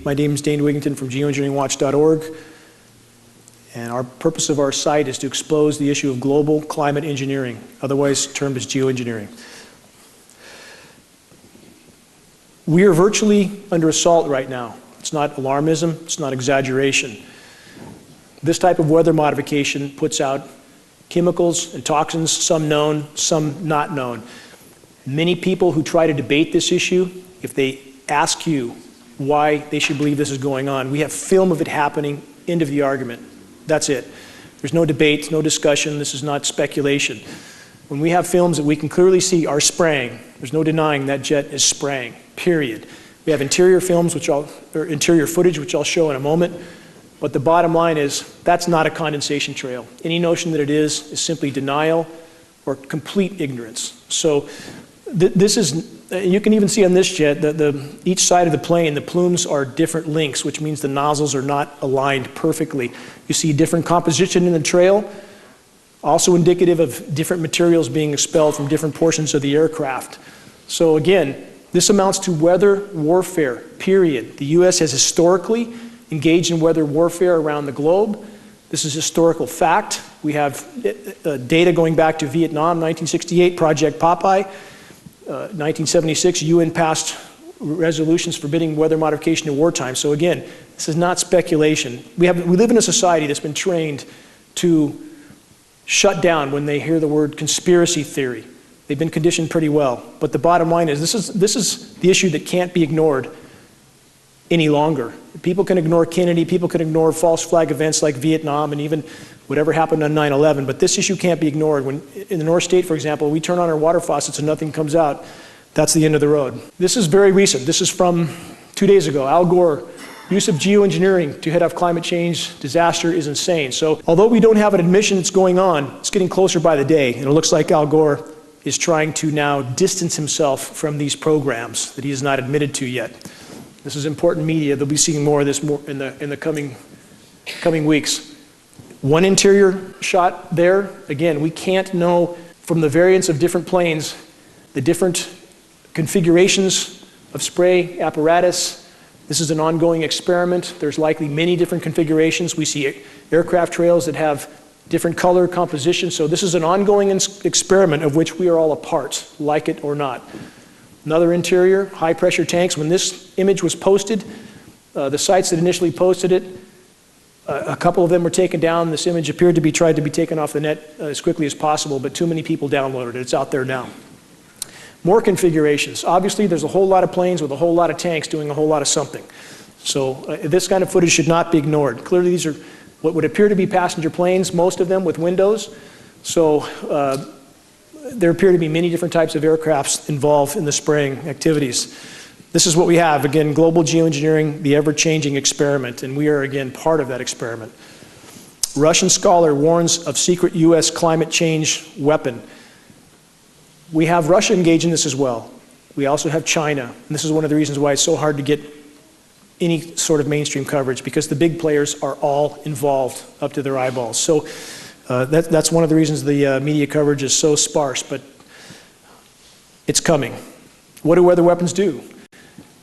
My name is Dane Wigington from geoengineeringwatch.org, and our purpose of our site is to expose the issue of global climate engineering, otherwise termed as geoengineering. We are virtually under assault right now. It's not alarmism, it's not exaggeration. This type of weather modification puts out chemicals and toxins, some known, some not known. Many people who try to debate this issue, if they ask you why they should believe this is going on, we have film of it happening, end of the argument. That's it. There's no debate, no discussion, this is not speculation. When we have films that we can clearly see are spraying, there's no denying that jet is spraying, period. We have interior films, or interior footage, which I'll show in a moment, but the bottom line is that's not a condensation trail. Any notion that it is simply denial or complete ignorance. So this is, you can even see on this jet that each side of the plane, the plumes are different lengths, which means the nozzles are not aligned perfectly. You see different composition in the trail, also indicative of different materials being expelled from different portions of the aircraft. So again, this amounts to weather warfare, period. The U.S. has historically engaged in weather warfare around the globe. This is historical fact. We have data going back to Vietnam, 1968, Project Popeye. 1976, UN passed resolutions forbidding weather modification in wartime. So again, this is not speculation. We live in a society that's been trained to shut down when they hear the word conspiracy theory. They've been conditioned pretty well. But the bottom line is this is the issue that can't be ignored any longer. People can ignore Kennedy, people can ignore false flag events like Vietnam and even whatever happened on 9/11, but this issue can't be ignored. When in the North State, for example, we turn on our water faucets and nothing comes out, that's the end of the road. This is very recent. This is from 2 days ago. Al Gore, use of geoengineering to head off climate change disaster is insane. So although we don't have an admission that's going on, it's getting closer by the day, and it looks like Al Gore is trying to now distance himself from these programs that he has not admitted to yet. This is important media. They'll be seeing more of this in the coming weeks. One interior shot there. Again, we can't know from the variants of different planes the different configurations of spray apparatus. This is an ongoing experiment. There's likely many different configurations. We see aircraft trails that have different color composition. So this is an ongoing experiment of which we are all a part, like it or not. Another interior, high pressure tanks. When this image was posted, the sites that initially posted it, a couple of them were taken down. This image appeared to be tried to be taken off the net as quickly as possible, but too many people downloaded it. It's out there now. More configurations. Obviously, there's a whole lot of planes with a whole lot of tanks doing a whole lot of something. So this kind of footage should not be ignored. Clearly, these are what would appear to be passenger planes, most of them with windows. So there appear to be many different types of aircrafts involved in the spraying activities. This is what we have. Again, global geoengineering, the ever-changing experiment, and we are again part of that experiment. Russian scholar warns of secret U.S. climate change weapon. We have Russia engaged in this as well. We also have China, and this is one of the reasons why it's so hard to get any sort of mainstream coverage, because the big players are all involved up to their eyeballs. So that's one of the reasons the media coverage is so sparse, but it's coming. What do weather weapons do?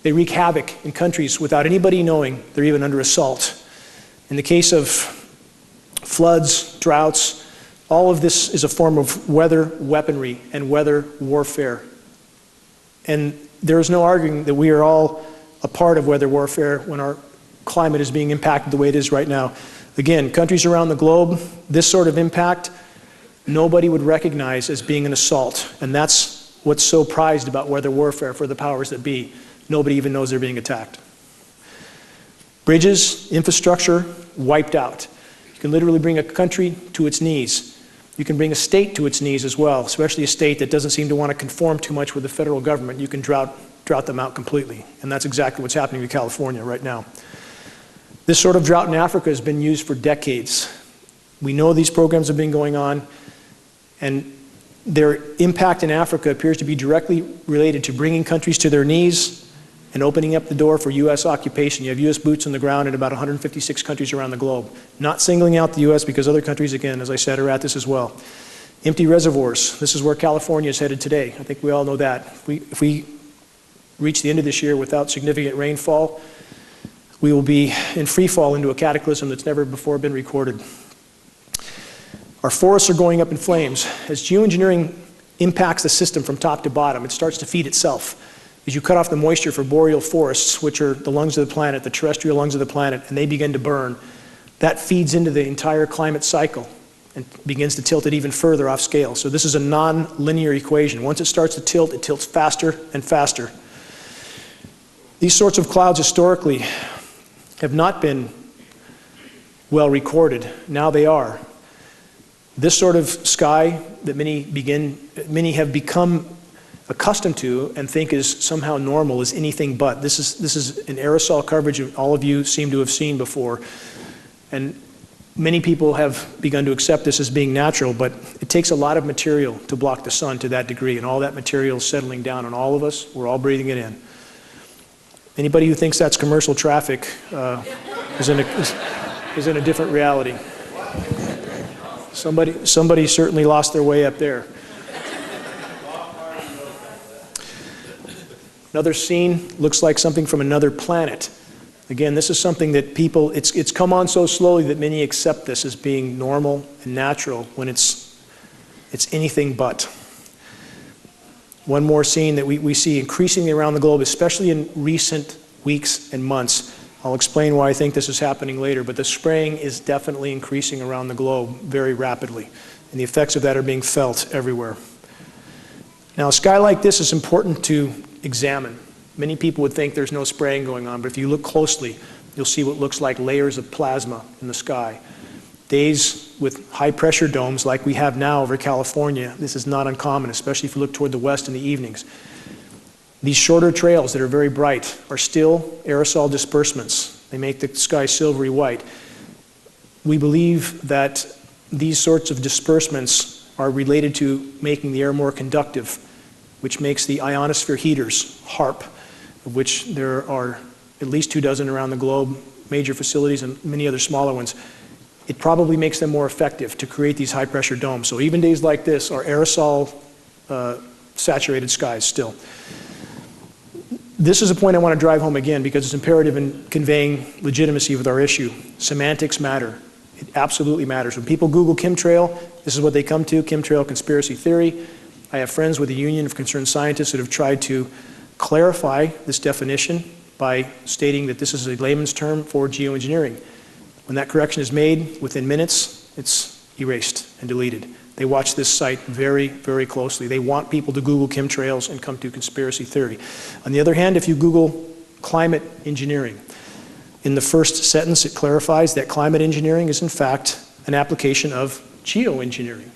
They wreak havoc in countries without anybody knowing they're even under assault. In the case of floods, droughts, all of this is a form of weather weaponry and weather warfare. And there is no arguing that we are all a part of weather warfare when our climate is being impacted the way it is right now. Again, countries around the globe, this sort of impact, nobody would recognize as being an assault. And that's what's so prized about weather warfare for the powers that be. Nobody even knows they're being attacked. Bridges, infrastructure, wiped out. You can literally bring a country to its knees. You can bring a state to its knees as well, especially a state that doesn't seem to want to conform too much with the federal government. You can drought them out completely. And that's exactly what's happening to California right now. This sort of drought in Africa has been used for decades. We know these programs have been going on, and their impact in Africa appears to be directly related to bringing countries to their knees and opening up the door for U.S. occupation. You have U.S. boots on the ground in about 156 countries around the globe. Not singling out the U.S. because other countries, again, as I said, are at this as well. Empty reservoirs. This is where California is headed today. I think we all know that. If we reach the end of this year without significant rainfall, we will be in free fall into a cataclysm that's never before been recorded. Our forests are going up in flames. As geoengineering impacts the system from top to bottom, it starts to feed itself. As you cut off the moisture for boreal forests, which are the lungs of the planet, the terrestrial lungs of the planet, and they begin to burn, that feeds into the entire climate cycle and begins to tilt it even further off scale. So this is a non-linear equation. Once it starts to tilt, it tilts faster and faster. These sorts of clouds historically have not been well recorded. Now they are. This sort of sky that many have become accustomed to and think is somehow normal is anything but. This is an aerosol coverage that all of you seem to have seen before. And many people have begun to accept this as being natural, but it takes a lot of material to block the sun to that degree, and all that material is settling down on all of us. We're all breathing it in. Anybody who thinks that's commercial traffic is in a different reality. Somebody certainly lost their way up there. Another scene looks like something from another planet. Again, this is something that people, it's come on so slowly that many accept this as being normal and natural when it's anything but. One more scene that we see increasingly around the globe, especially in recent weeks and months. I'll explain why I think this is happening later, but the spraying is definitely increasing around the globe very rapidly, and the effects of that are being felt everywhere. Now, a sky like this is important to examine. Many people would think there's no spraying going on, but if you look closely, you'll see what looks like layers of plasma in the sky. Days with high pressure domes like we have now over California, this is not uncommon, especially if you look toward the west in the evenings. These shorter trails that are very bright are still aerosol disbursements. They make the sky silvery white. We believe that these sorts of disbursements are related to making the air more conductive, which makes the ionosphere heaters, HAARP, of which there are at least 24 around the globe, major facilities and many other smaller ones. It probably makes them more effective to create these high pressure domes. So even days like this are aerosol saturated skies still. This is a point I want to drive home again because it's imperative in conveying legitimacy with our issue. Semantics matter. It absolutely matters. When people Google chemtrail, this is what they come to, chemtrail conspiracy theory. I have friends with the Union of Concerned Scientists that have tried to clarify this definition by stating that this is a layman's term for geoengineering. When that correction is made, within minutes, it's erased and deleted. They watch this site very, very closely. They want people to Google chemtrails and come to conspiracy theory. On the other hand, if you Google climate engineering, in the first sentence it clarifies that climate engineering is in fact an application of geoengineering.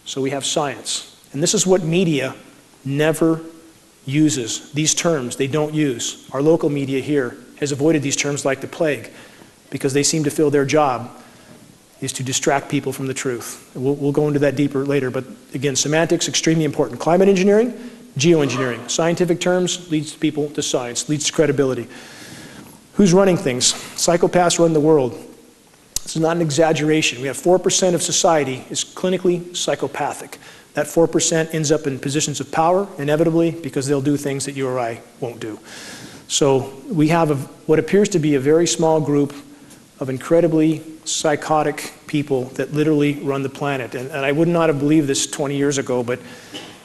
So we have science. And this is what media never uses. These terms they don't use. Our local media here has avoided these terms like the plague because they seem to feel their job is to distract people from the truth. We'll go into that deeper later, but again, semantics, extremely important. Climate engineering, geoengineering. Scientific terms leads people to science, leads to credibility. Who's running things? Psychopaths run the world. This is not an exaggeration. We have 4% of society is clinically psychopathic. That 4% ends up in positions of power, inevitably, because they'll do things that you or I won't do. So we have what appears to be a very small group of incredibly psychotic people that literally run the planet. And I would not have believed this 20 years ago, but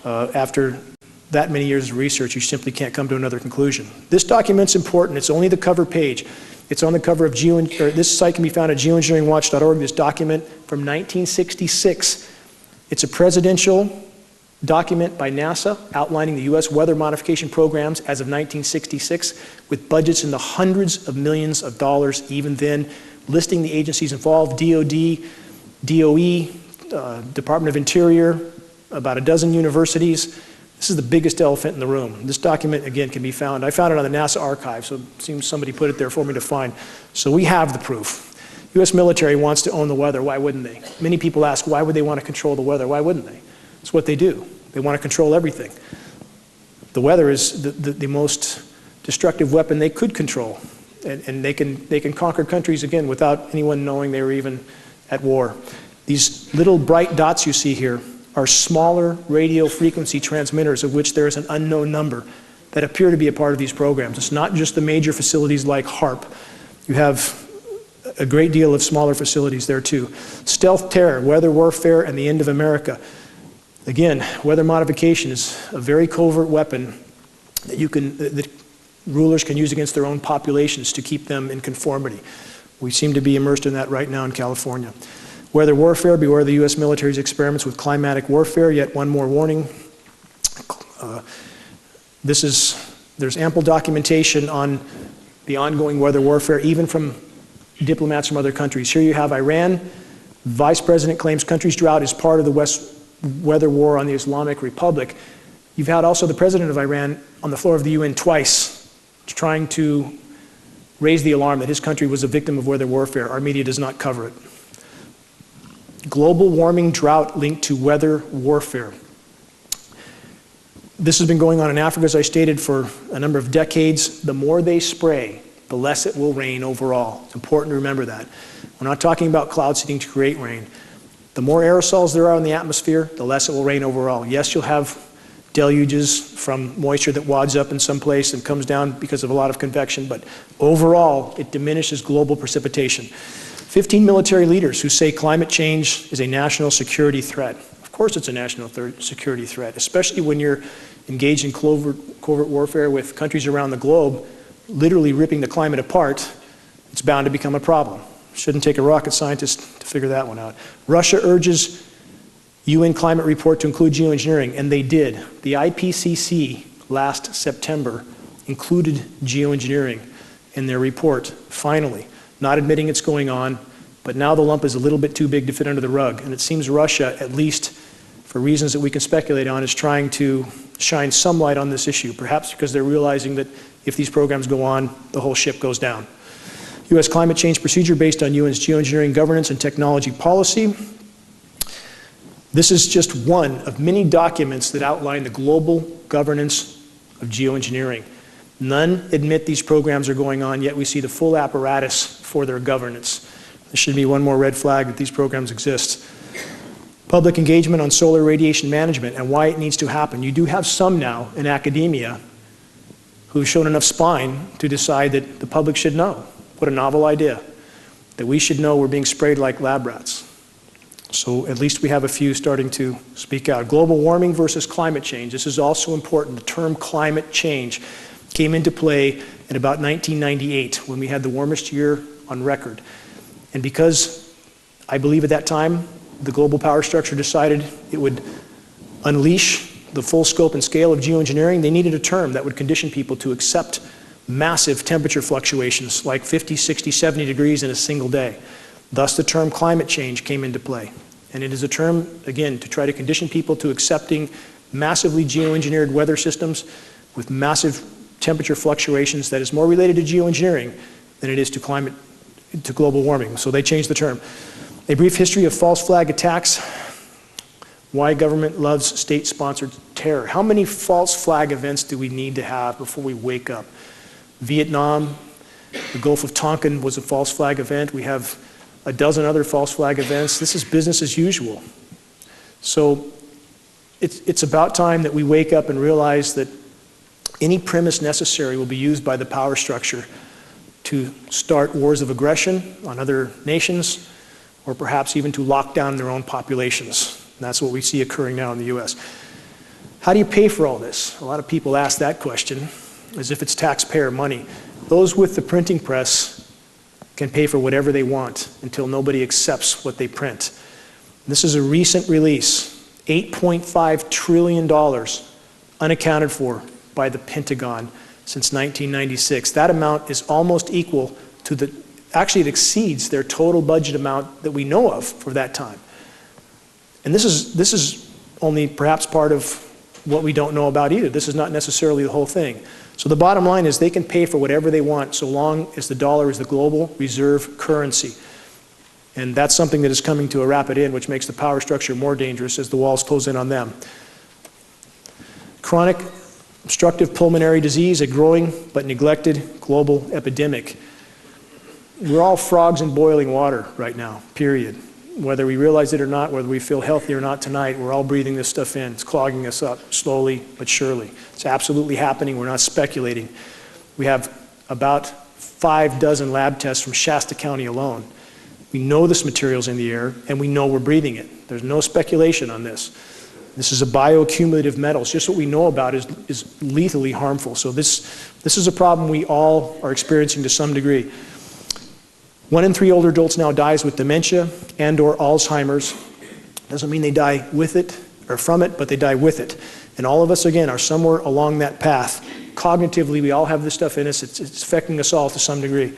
after that many years of research, you simply can't come to another conclusion. This document's important. It's only the cover page. It's on the cover of this site can be found at geoengineeringwatch.org, this document from 1966. It's a presidential document by NASA outlining the U.S. weather modification programs as of 1966 with budgets in the hundreds of millions of dollars even then, listing the agencies involved, DOD, DOE, Department of Interior, about a dozen universities. This is the biggest elephant in the room. This document, again, can be found. I found it on the NASA archive, so it seems somebody put it there for me to find. So we have the proof. U.S. military wants to own the weather. Why wouldn't they? Many people ask, why would they want to control the weather? Why wouldn't they? It's what they do. They want to control everything. The weather is the most destructive weapon they could control. And they can conquer countries, again, without anyone knowing they were even at war. These little bright dots you see here are smaller radio frequency transmitters, of which there is an unknown number that appear to be a part of these programs. It's not just the major facilities like HAARP You have a great deal of smaller facilities there too. Stealth terror, weather warfare, and the end of America. Again, weather modification is a very covert weapon that rulers can use against their own populations to keep them in conformity. We seem to be immersed in that right now in California. Weather warfare, beware the U.S. military's experiments with climatic warfare. Yet one more warning. There's ample documentation on the ongoing weather warfare, even from diplomats from other countries. Here you have Iran. Vice President claims country's drought is part of the weather war on the Islamic Republic. You've had also the president of Iran on the floor of the UN twice trying to raise the alarm that his country was a victim of weather warfare. Our media does not cover it. Global warming drought linked to weather warfare. This has been going on in Africa, as I stated, for a number of decades. The more they spray, the less it will rain overall. It's important to remember that. We're not talking about cloud seeding to create rain. The more aerosols there are in the atmosphere, the less it will rain overall. Yes, you'll have deluges from moisture that wads up in some place and comes down because of a lot of convection, but overall, it diminishes global precipitation. 15 military leaders who say climate change is a national security threat. Of course it's a national security threat, especially when you're engaged in covert warfare with countries around the globe, literally ripping the climate apart. It's bound to become a problem. Shouldn't take a rocket scientist to figure that one out. Russia urges UN climate report to include geoengineering, and they did. The IPCC last September included geoengineering in their report, finally. Not admitting it's going on, but now the lump is a little bit too big to fit under the rug. And it seems Russia, at least for reasons that we can speculate on, is trying to shine some light on this issue, perhaps because they're realizing that if these programs go on, the whole ship goes down. U.S. climate change procedure based on UN's geoengineering governance and technology policy. This is just one of many documents that outline the global governance of geoengineering. None admit these programs are going on, yet we see the full apparatus for their governance. There should be one more red flag that these programs exist. Public engagement on solar radiation management and why it needs to happen. You do have some now in academia who've shown enough spine to decide that the public should know. What a novel idea, that we should know we're being sprayed like lab rats. So at least we have a few starting to speak out. Global warming versus climate change. This is also important. The term climate change came into play in about 1998 when we had the warmest year on record. And because I believe at that time the global power structure decided it would unleash the full scope and scale of geoengineering, they needed a term that would condition people to accept massive temperature fluctuations like 50, 60, 70 degrees in a single day. Thus the term climate change came into play. And it is a term, again, to try to condition people to accepting massively geoengineered weather systems with massive temperature fluctuations that is more related to geoengineering than it is to global warming. So they changed the term. A brief history of false flag attacks. Why government loves state-sponsored terror. How many false flag events do we need to have before we wake up? Vietnam, the Gulf of Tonkin was a false flag event. We have a dozen other false flag events. This is business as usual. So it's about time that we wake up and realize that any premise necessary will be used by the power structure to start wars of aggression on other nations, or perhaps even to lock down their own populations. And that's what we see occurring now in the US. How do you pay for all this? A lot of people ask that question as if it's taxpayer money. Those with the printing press can pay for whatever they want until nobody accepts what they print. This is a recent release, $8.5 trillion unaccounted for by the Pentagon since 1996. That amount is almost equal to actually it exceeds their total budget amount that we know of for that time. And this is only perhaps part of what we don't know about either. This is not necessarily the whole thing. So the bottom line is they can pay for whatever they want so long as the dollar is the global reserve currency. And that's something that is coming to a rapid end, which makes the power structure more dangerous as the walls close in on them. Chronic obstructive pulmonary disease, a growing but neglected global epidemic. We're all frogs in boiling water right now, period. Whether we realize it or not, whether we feel healthy or not tonight, we're all breathing this stuff in. It's clogging us up slowly but surely. It's absolutely happening. We're not speculating. We have about 5 dozen lab tests from Shasta County alone. We know this material's in the air, and we know we're breathing it. There's no speculation on this. This is a bioaccumulative metal. It's just what we know about is lethally harmful. So this is a problem we all are experiencing to some degree. 1 in 3 older adults now dies with dementia and/or Alzheimer's. Doesn't mean they die with it or from it, but they die with it. And all of us, again, are somewhere along that path. Cognitively, we all have this stuff in us. It's affecting us all to some degree.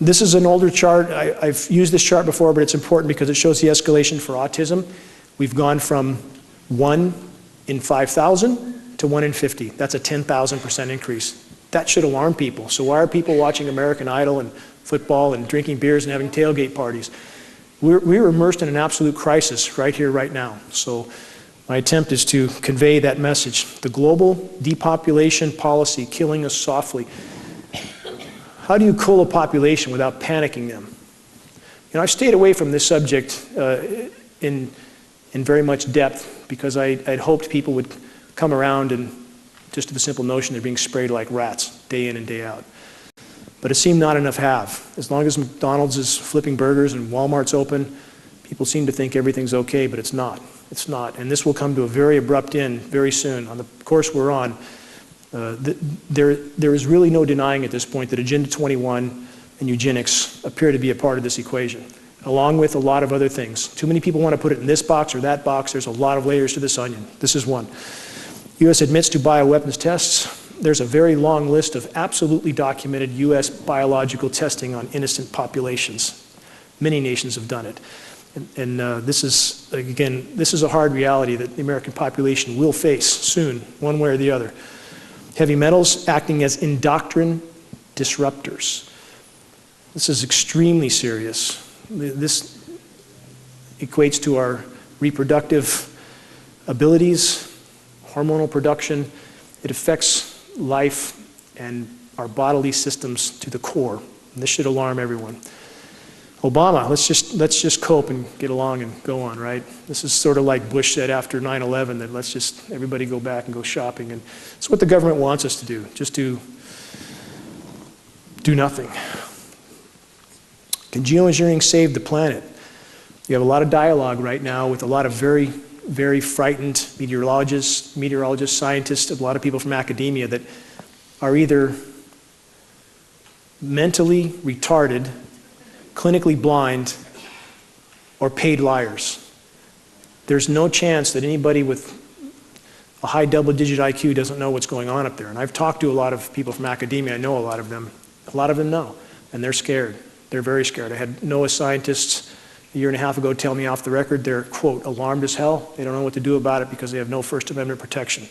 This is an older chart. I've used this chart before, but it's important because it shows the escalation for autism. We've gone from 1 in 5,000 to 1 in 50. That's a 10,000% increase. That should alarm people. So why are people watching American Idol and football and drinking beers and having tailgate parties? We're immersed in an absolute crisis right here, right now. So my attempt is to convey that message. The global depopulation policy killing us softly. How do you cool a population without panicking them? You know, I've stayed away from this subject in very much depth because I'd hoped people would come around and just to the simple notion they're being sprayed like rats day in and day out. But it seemed not enough have. As long as McDonald's is flipping burgers and Walmart's open, people seem to think everything's okay, but it's not. It's not. And this will come to a very abrupt end very soon. On the course we're on, there is really no denying at this point that Agenda 21 and eugenics appear to be a part of this equation, along with a lot of other things. Too many people want to put it in this box or that box. There's a lot of layers to this onion. This is one. U.S. admits to bioweapons tests. There's a very long list of absolutely documented U.S. biological testing on innocent populations. Many nations have done it. And this is, again, this is a hard reality that the American population will face soon, one way or the other. Heavy metals acting as endocrine disruptors. This is extremely serious. This equates to our reproductive abilities, hormonal production. It affects life and our bodily systems to the core. And this should alarm everyone. Obama, let's just cope and get along and go on, right? This is sort of like Bush said after 9/11, that let's just everybody go back and go shopping. And it's what the government wants us to do, just to do nothing. Can geoengineering save the planet? You have a lot of dialogue right now with a lot of very, very frightened meteorologists, scientists, a lot of people from academia that are either mentally retarded, clinically blind, or paid liars. There's no chance that anybody with a high double-digit IQ doesn't know what's going on up there. And I've talked to a lot of people from academia. I know a lot of them. A lot of them know, and they're scared. They're very scared. I had NOAA scientists a year and a half ago tell me off the record they're, quote, alarmed as hell. They don't know what to do about it because they have no First Amendment protection.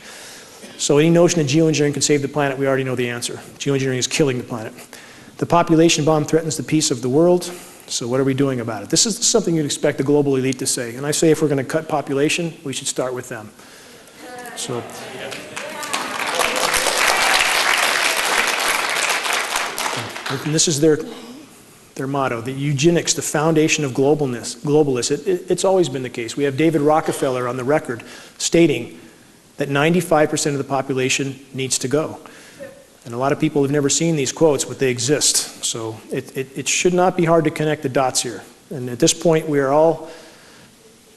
So any notion that geoengineering can save the planet, we already know the answer. Geoengineering is killing the planet. The population bomb threatens the peace of the world, so what are we doing about it? This is something you'd expect the global elite to say, and I say if we're going to cut population, we should start with them. So, and this is their motto, the eugenics, the foundation of globalists. It's always been the case. We have David Rockefeller on the record stating that 95% of the population needs to go. And a lot of people have never seen these quotes, but they exist. So it should not be hard to connect the dots here. And at this point, we are all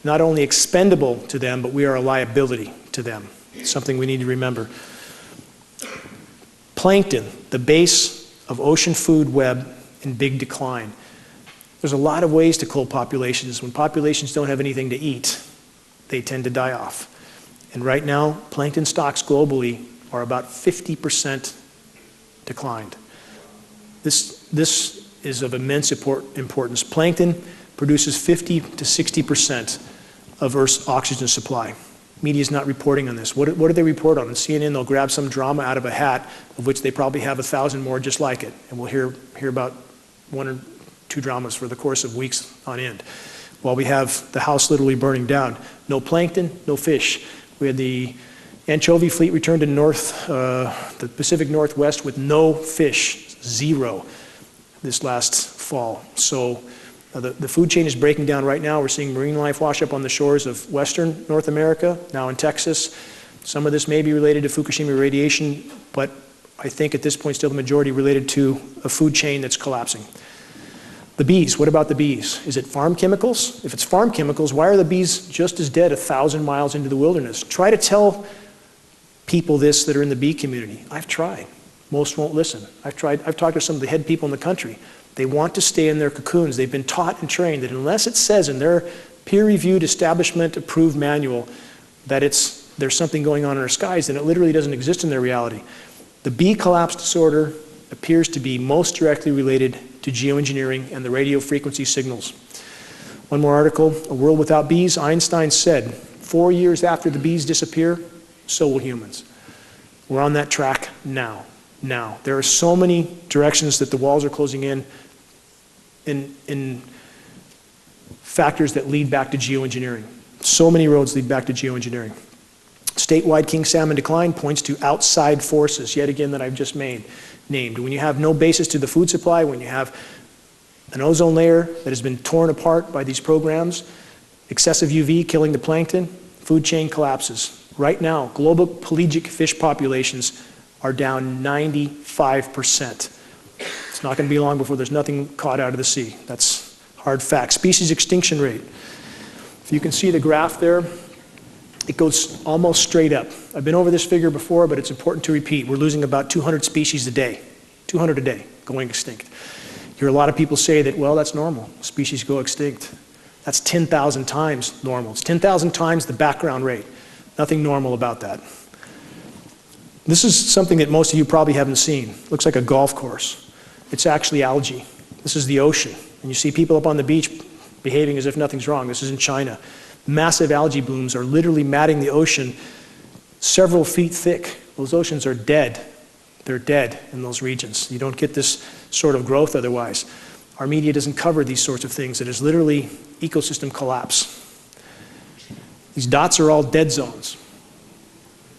not only expendable to them, but we are a liability to them. It's something we need to remember. Plankton, the base of ocean food web, in big decline. There's a lot of ways to cull populations. When populations don't have anything to eat, they tend to die off. And right now, plankton stocks globally are about 50% declined. This is of immense importance. Plankton produces 50 to 60% of Earth's oxygen supply. Media is not reporting on this. What do they report on? On CNN, they'll grab some drama out of a hat, of which they probably have 1,000 more just like it. And we'll hear about 1 or 2 dramas for the course of weeks on end, while we have the house literally burning down. No plankton, no fish. We had the anchovy fleet return to the Pacific Northwest with no fish, 0, this last fall. So the food chain is breaking down right now. We're seeing marine life wash up on the shores of western North America, now in Texas. Some of this may be related to Fukushima radiation, but I think at this point still the majority related to a food chain that's collapsing. The bees, what about the bees? Is it farm chemicals? If it's farm chemicals, why are the bees just as dead 1,000 miles into the wilderness? Try to tell people this that are in the bee community. I've tried. Most won't listen. I've talked to some of the head people in the country. They want to stay in their cocoons. They've been taught and trained that unless it says in their peer-reviewed, establishment-approved manual that there's something going on in our skies, then it literally doesn't exist in their reality. The bee collapse disorder appears to be most directly related to geoengineering and the radio frequency signals. One more article, A World Without Bees. Einstein said, 4 years after the bees disappear, so will humans. We're on that track now. There are so many directions that the walls are closing in factors that lead back to geoengineering. So many roads lead back to geoengineering. Statewide king salmon decline points to outside forces, yet again, that I've just named. When you have no basis to the food supply, when you have an ozone layer that has been torn apart by these programs, excessive UV killing the plankton, food chain collapses. Right now, global pelagic fish populations are down 95%. It's not going to be long before there's nothing caught out of the sea. That's hard fact. Species extinction rate. If you can see the graph there, it goes almost straight up. I've been over this figure before, but it's important to repeat. We're losing about 200 species a day. 200 a day going extinct. You hear a lot of people say that, well, that's normal. Species go extinct. That's 10,000 times normal. It's 10,000 times the background rate. Nothing normal about that. This is something that most of you probably haven't seen. It looks like a golf course. It's actually algae. This is the ocean. And you see people up on the beach behaving as if nothing's wrong. This is in China. Massive algae blooms are literally matting the ocean several feet thick. Those oceans are dead. They're dead in those regions. You don't get this sort of growth otherwise. Our media doesn't cover these sorts of things. It is literally ecosystem collapse. These dots are all dead zones.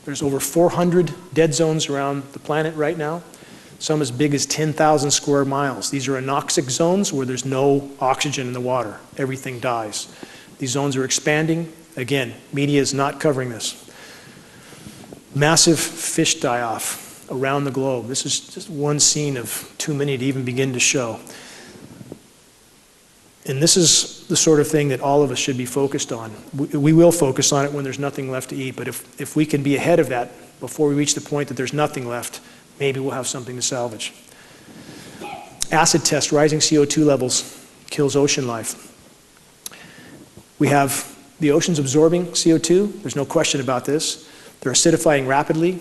There's over 400 dead zones around the planet right now, some as big as 10,000 square miles. These are anoxic zones where there's no oxygen in the water. Everything dies. These zones are expanding. Again, media is not covering this. Massive fish die-off around the globe. This is just one scene of too many to even begin to show. And this is the sort of thing that all of us should be focused on. We will focus on it when there's nothing left to eat, but if we can be ahead of that before we reach the point that there's nothing left, maybe we'll have something to salvage. Acid test, rising CO2 levels kills ocean life. We have the oceans absorbing CO2. There's no question about this. They're acidifying rapidly.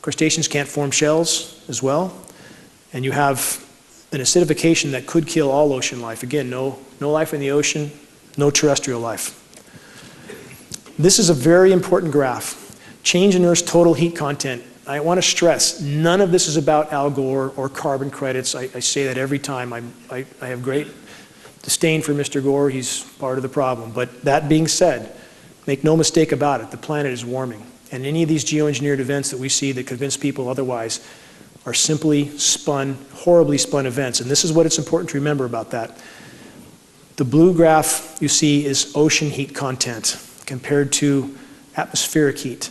Crustaceans can't form shells as well. And you have an acidification that could kill all ocean life. Again, no life in the ocean, no terrestrial life. This is a very important graph. Change in Earth's total heat content. I want to stress, none of this is about Al Gore or carbon credits. I say that every time. I have great disdain for Mr. Gore. He's part of the problem. But that being said, make no mistake about it, the planet is warming. And any of these geoengineered events that we see that convince people otherwise are simply spun, horribly spun events. And this is what it's important to remember about that. The blue graph you see is ocean heat content compared to atmospheric heat.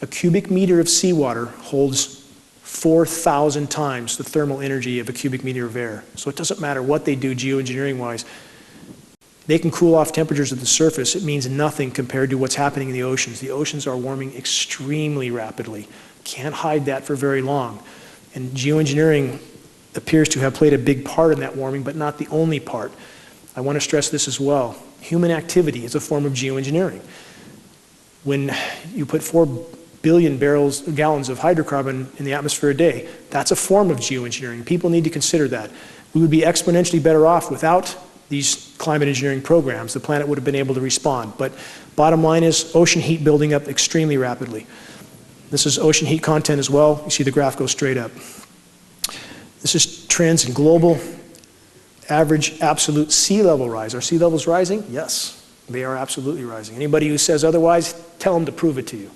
A cubic meter of seawater holds 4,000 times the thermal energy of a cubic meter of air. So it doesn't matter what they do geoengineering-wise. They can cool off temperatures at the surface. It means nothing compared to what's happening in the oceans. The oceans are warming extremely rapidly. Can't hide that for very long. And geoengineering appears to have played a big part in that warming, but not the only part. I want to stress this as well. Human activity is a form of geoengineering. When you put 4 billion gallons of hydrocarbon in the atmosphere a day, that's a form of geoengineering. People need to consider that. We would be exponentially better off without these climate engineering programs. The planet would have been able to respond. But bottom line is ocean heat building up extremely rapidly. This is ocean heat content as well. You see the graph go straight up. This is trends in global average absolute sea level rise. Are sea levels rising? Yes, they are absolutely rising. Anybody who says otherwise, tell them to prove it to you.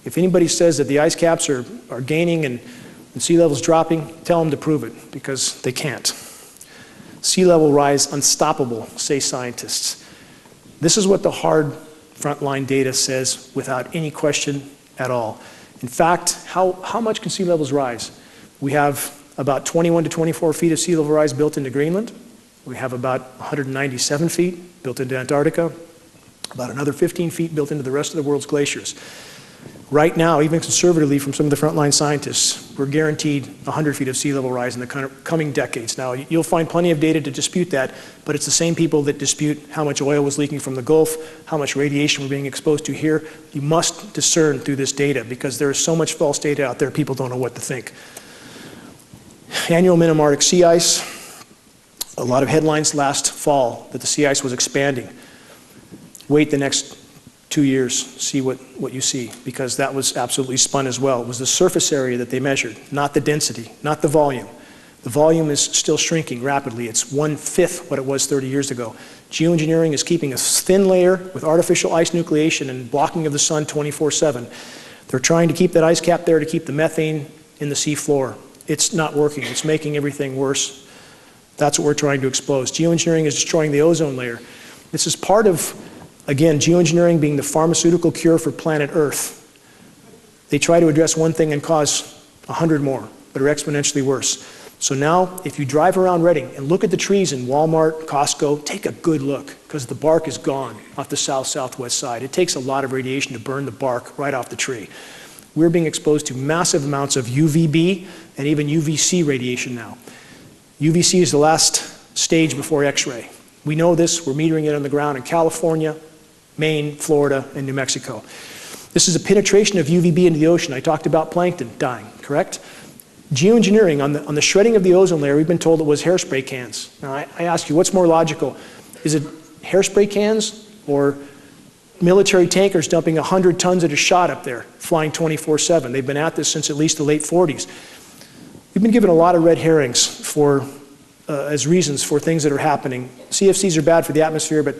If anybody says that the ice caps are gaining and sea levels dropping, tell them to prove it, because they can't. Sea level rise unstoppable, say scientists. This is what the hard frontline data says without any question at all. In fact, how much can sea levels rise? We have about 21 to 24 feet of sea level rise built into Greenland. We have about 197 feet built into Antarctica, about another 15 feet built into the rest of the world's glaciers. Right now, even conservatively from some of the frontline scientists, we're guaranteed 100 feet of sea level rise in the coming decades. Now, you'll find plenty of data to dispute that, but it's the same people that dispute how much oil was leaking from the Gulf, how much radiation we're being exposed to here. You must discern through this data because there is so much false data out there, people don't know what to think. Annual minimum Arctic sea ice. A lot of headlines last fall that the sea ice was expanding. Wait the next 2 years, see what you see, because that was absolutely spun as well. It was the surface area that they measured, not the density, not the volume. The volume is still shrinking rapidly. It's 1/5 what it was 30 years ago. Geoengineering is keeping a thin layer with artificial ice nucleation and blocking of the sun 24/7. They're trying to keep that ice cap there to keep the methane in the sea floor. It's not working. It's making everything worse. That's what we're trying to expose. Geoengineering is destroying the ozone layer. This is part of, again, geoengineering being the pharmaceutical cure for planet Earth. They try to address one thing and cause 100 more that are exponentially worse. So now, if you drive around Redding and look at the trees in Walmart, Costco, take a good look, because the bark is gone off the south-southwest side. It takes a lot of radiation to burn the bark right off the tree. We're being exposed to massive amounts of UVB and even UVC radiation now. UVC is the last stage before X-ray. We know this, we're metering it on the ground in California, Maine, Florida, and New Mexico. This is a penetration of UVB into the ocean. I talked about plankton dying, correct? Geoengineering, on the shredding of the ozone layer, we've been told it was hairspray cans. Now, I ask you, what's more logical? Is it hairspray cans or military tankers dumping 100 tons at a shot up there, flying 24/7? They've been at this since at least the late 40s. We've been given a lot of red herrings as reasons for things that are happening. CFCs are bad for the atmosphere, but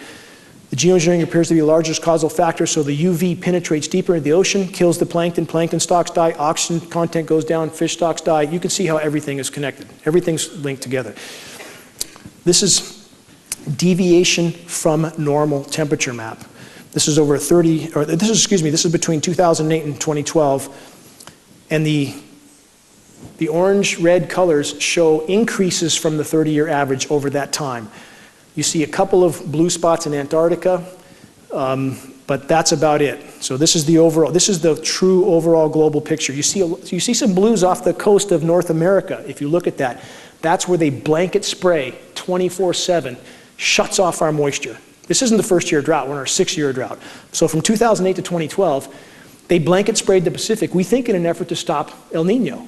the geoengineering appears to be the largest causal factor, so the UV penetrates deeper into the ocean, kills the plankton, plankton stocks die, oxygen content goes down, fish stocks die. You can see how everything is connected. Everything's linked together. This is deviation from normal temperature map. This is over this is between 2008 and 2012, and the orange-red colors show increases from the 30-year average over that time. You see a couple of blue spots in Antarctica, but that's about it. So this is the true overall global picture. You see some blues off the coast of North America. If you look at that, that's where they blanket spray 24/7, shuts off our moisture. This isn't the first year drought, we're in our 6-year drought. So from 2008 to 2012, they blanket sprayed the Pacific, we think in an effort to stop El Nino,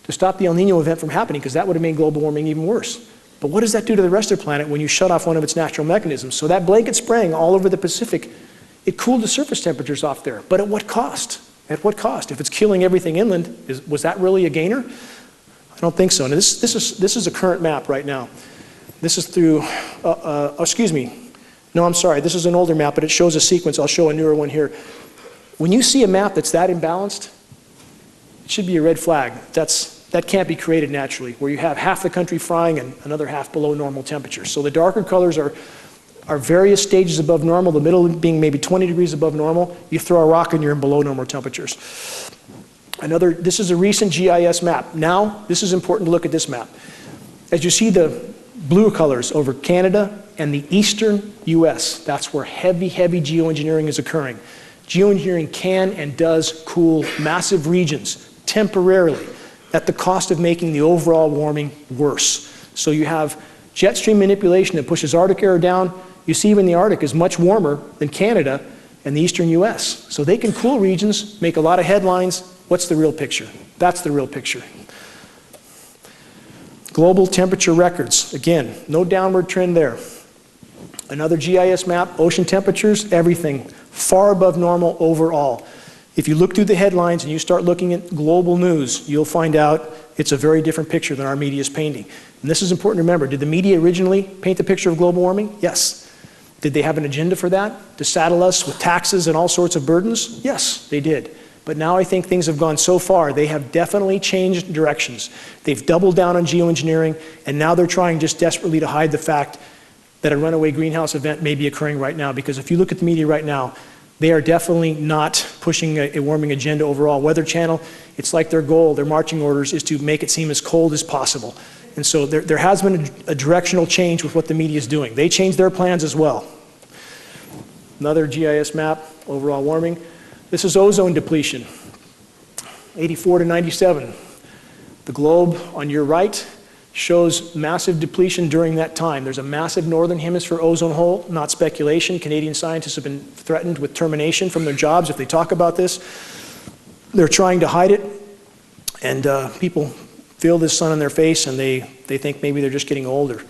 to stop the El Nino event from happening, because that would have made global warming even worse. But what does that do to the rest of the planet when you shut off one of its natural mechanisms? So that blanket spraying all over the Pacific, it cooled the surface temperatures off there. But at what cost? At what cost? If it's killing everything inland, was that really a gainer? I don't think so. Now this is a current map right now. This is through, excuse me. No, I'm sorry. This is an older map, but it shows a sequence. I'll show a newer one here. When you see a map that's that imbalanced, it should be a red flag. That can't be created naturally, where you have half the country frying and another half below normal temperature. So the darker colors are various stages above normal, the middle being maybe 20 degrees above normal. You throw a rock and you're in below normal temperatures. This is a recent GIS map. Now, this is important to look at this map. As you see the blue colors over Canada and the eastern US, that's where heavy, heavy geoengineering is occurring. Geoengineering can and does cool massive regions temporarily at the cost of making the overall warming worse. So you have jet stream manipulation that pushes Arctic air down. You see even the Arctic is much warmer than Canada and the eastern US. So they can cool regions, make a lot of headlines. What's the real picture? That's the real picture. Global temperature records. Again, no downward trend there. Another GIS map, ocean temperatures, everything far above normal overall. If you look through the headlines and you start looking at global news, you'll find out it's a very different picture than our media is painting. And this is important to remember. Did the media originally paint the picture of global warming? Yes. Did they have an agenda for that? To saddle us with taxes and all sorts of burdens? Yes, they did. But now I think things have gone so far, they have definitely changed directions. They've doubled down on geoengineering, and now they're trying just desperately to hide the fact that a runaway greenhouse event may be occurring right now. Because if you look at the media right now, They are definitely not pushing a warming agenda overall. Weather Channel, it's like their goal, their marching orders is to make it seem as cold as possible. And so there has been a directional change with what the media is doing. They changed their plans as well. Another GIS map, overall warming. This is ozone depletion, 84 to 97. The globe on your right shows massive depletion during that time. There's a massive northern hemisphere ozone hole, not speculation. Canadian scientists have been threatened with termination from their jobs if they talk about this. They're trying to hide it, and people feel this sun on their face and they think maybe they're just getting older.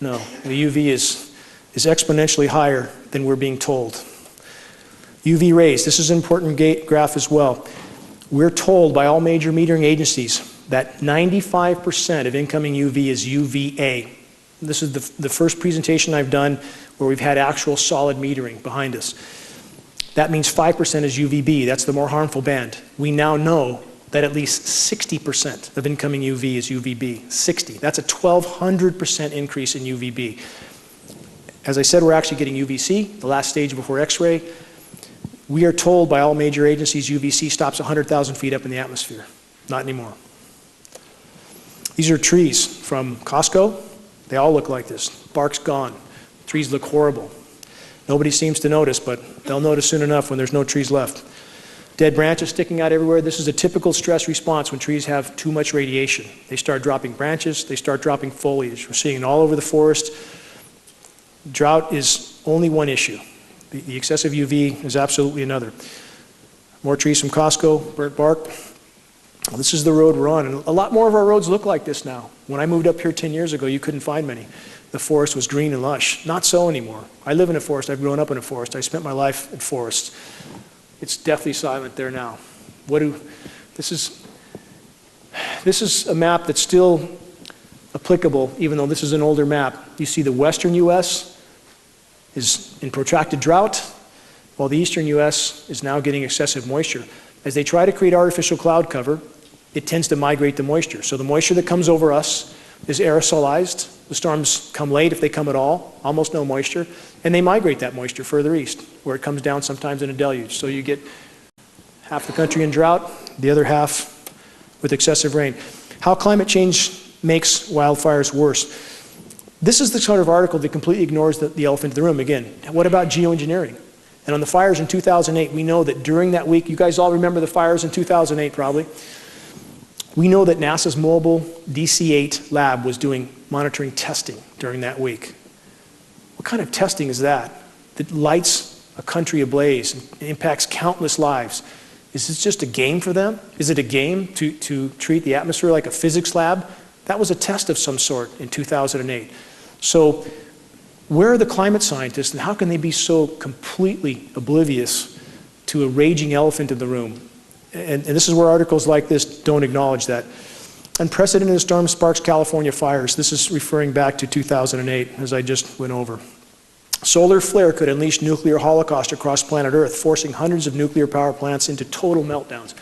No, the UV is exponentially higher than we're being told. UV rays, this is an important graph as well. We're told by all major metering agencies that 95% of incoming UV is UVA. This is the first presentation I've done where we've had actual solid metering behind us. That means 5% is UVB, that's the more harmful band. We now know that at least 60% of incoming UV is UVB, 60. That's a 1,200% increase in UVB. As I said, we're actually getting UVC, the last stage before X-ray. We are told by all major agencies UVC stops 100,000 feet up in the atmosphere. Not anymore. These are trees from Costco. They all look like this. Bark's gone. Trees look horrible. Nobody seems to notice, but they'll notice soon enough when there's no trees left. Dead branches sticking out everywhere. This is a typical stress response when trees have too much radiation. They start dropping branches, they start dropping foliage. We're seeing it all over the forest. Drought is only one issue. The excessive UV is absolutely another. More trees from Costco, burnt bark. Well, this is the road we're on, and a lot more of our roads look like this now. When I moved up here 10 years ago, you couldn't find many. The forest was green and lush. Not so anymore. I live in a forest. I've grown up in a forest. I spent my life in forests. It's deathly silent there now. This is a map that's still applicable, even though this is an older map. You see the western U.S. is in protracted drought, while the eastern U.S. is now getting excessive moisture. As they try to create artificial cloud cover, it tends to migrate the moisture. So the moisture that comes over us is aerosolized. The storms come late, if they come at all, almost no moisture, and they migrate that moisture further east, where it comes down sometimes in a deluge. So you get half the country in drought, the other half with excessive rain. How climate change makes wildfires worse. This is the sort of article that completely ignores the elephant in the room. Again, what about geoengineering? And on the fires in 2008, we know that during that week, you guys all remember the fires in 2008 probably, we know that NASA's mobile DC-8 lab was doing monitoring testing during that week. What kind of testing is that lights a country ablaze and impacts countless lives? Is this just a game for them? Is it a game to treat the atmosphere like a physics lab? That was a test of some sort in 2008. So where are the climate scientists, and how can they be so completely oblivious to a raging elephant in the room? And this is where articles like this don't acknowledge that. Unprecedented storm sparks California fires. This is referring back to 2008, as I just went over. Solar flare could unleash nuclear holocaust across planet Earth, forcing hundreds of nuclear power plants into total meltdowns.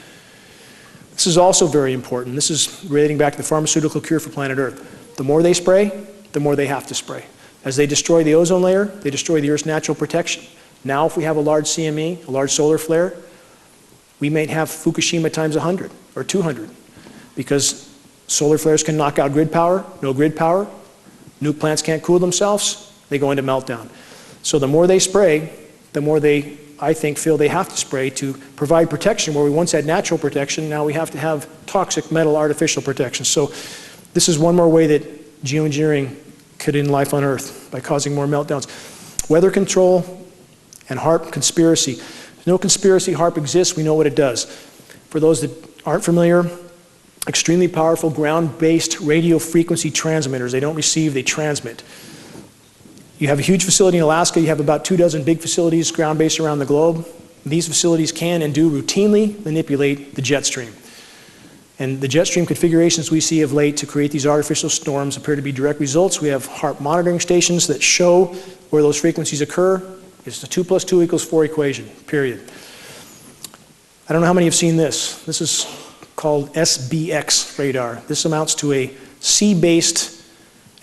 This is also very important. This is relating back to the pharmaceutical cure for planet Earth. The more they spray, the more they have to spray. As they destroy the ozone layer, they destroy the Earth's natural protection. Now, if we have a large CME, a large solar flare, we may have Fukushima times 100 or 200, because solar flares can knock out grid power, no grid power, nuke plants can't cool themselves, they go into meltdown. So the more they spray, the more they, I think, feel they have to spray to provide protection. Where we once had natural protection, now we have to have toxic metal artificial protection. So this is one more way that geoengineering could end life on Earth, by causing more meltdowns. Weather control and HAARP conspiracy. No conspiracy. HAARP exists. We know what it does. For those that aren't familiar, extremely powerful ground-based radio frequency transmitters. They don't receive, they transmit. You have a huge facility in Alaska. You have about 24 big facilities ground-based around the globe. These facilities can and do routinely manipulate the jet stream. And the jet stream configurations we see of late to create these artificial storms appear to be direct results. We have HAARP monitoring stations that show where those frequencies occur. It's the 2 + 2 = 4 equation, period. I don't know how many have seen this. This is called SBX radar. This amounts to a sea-based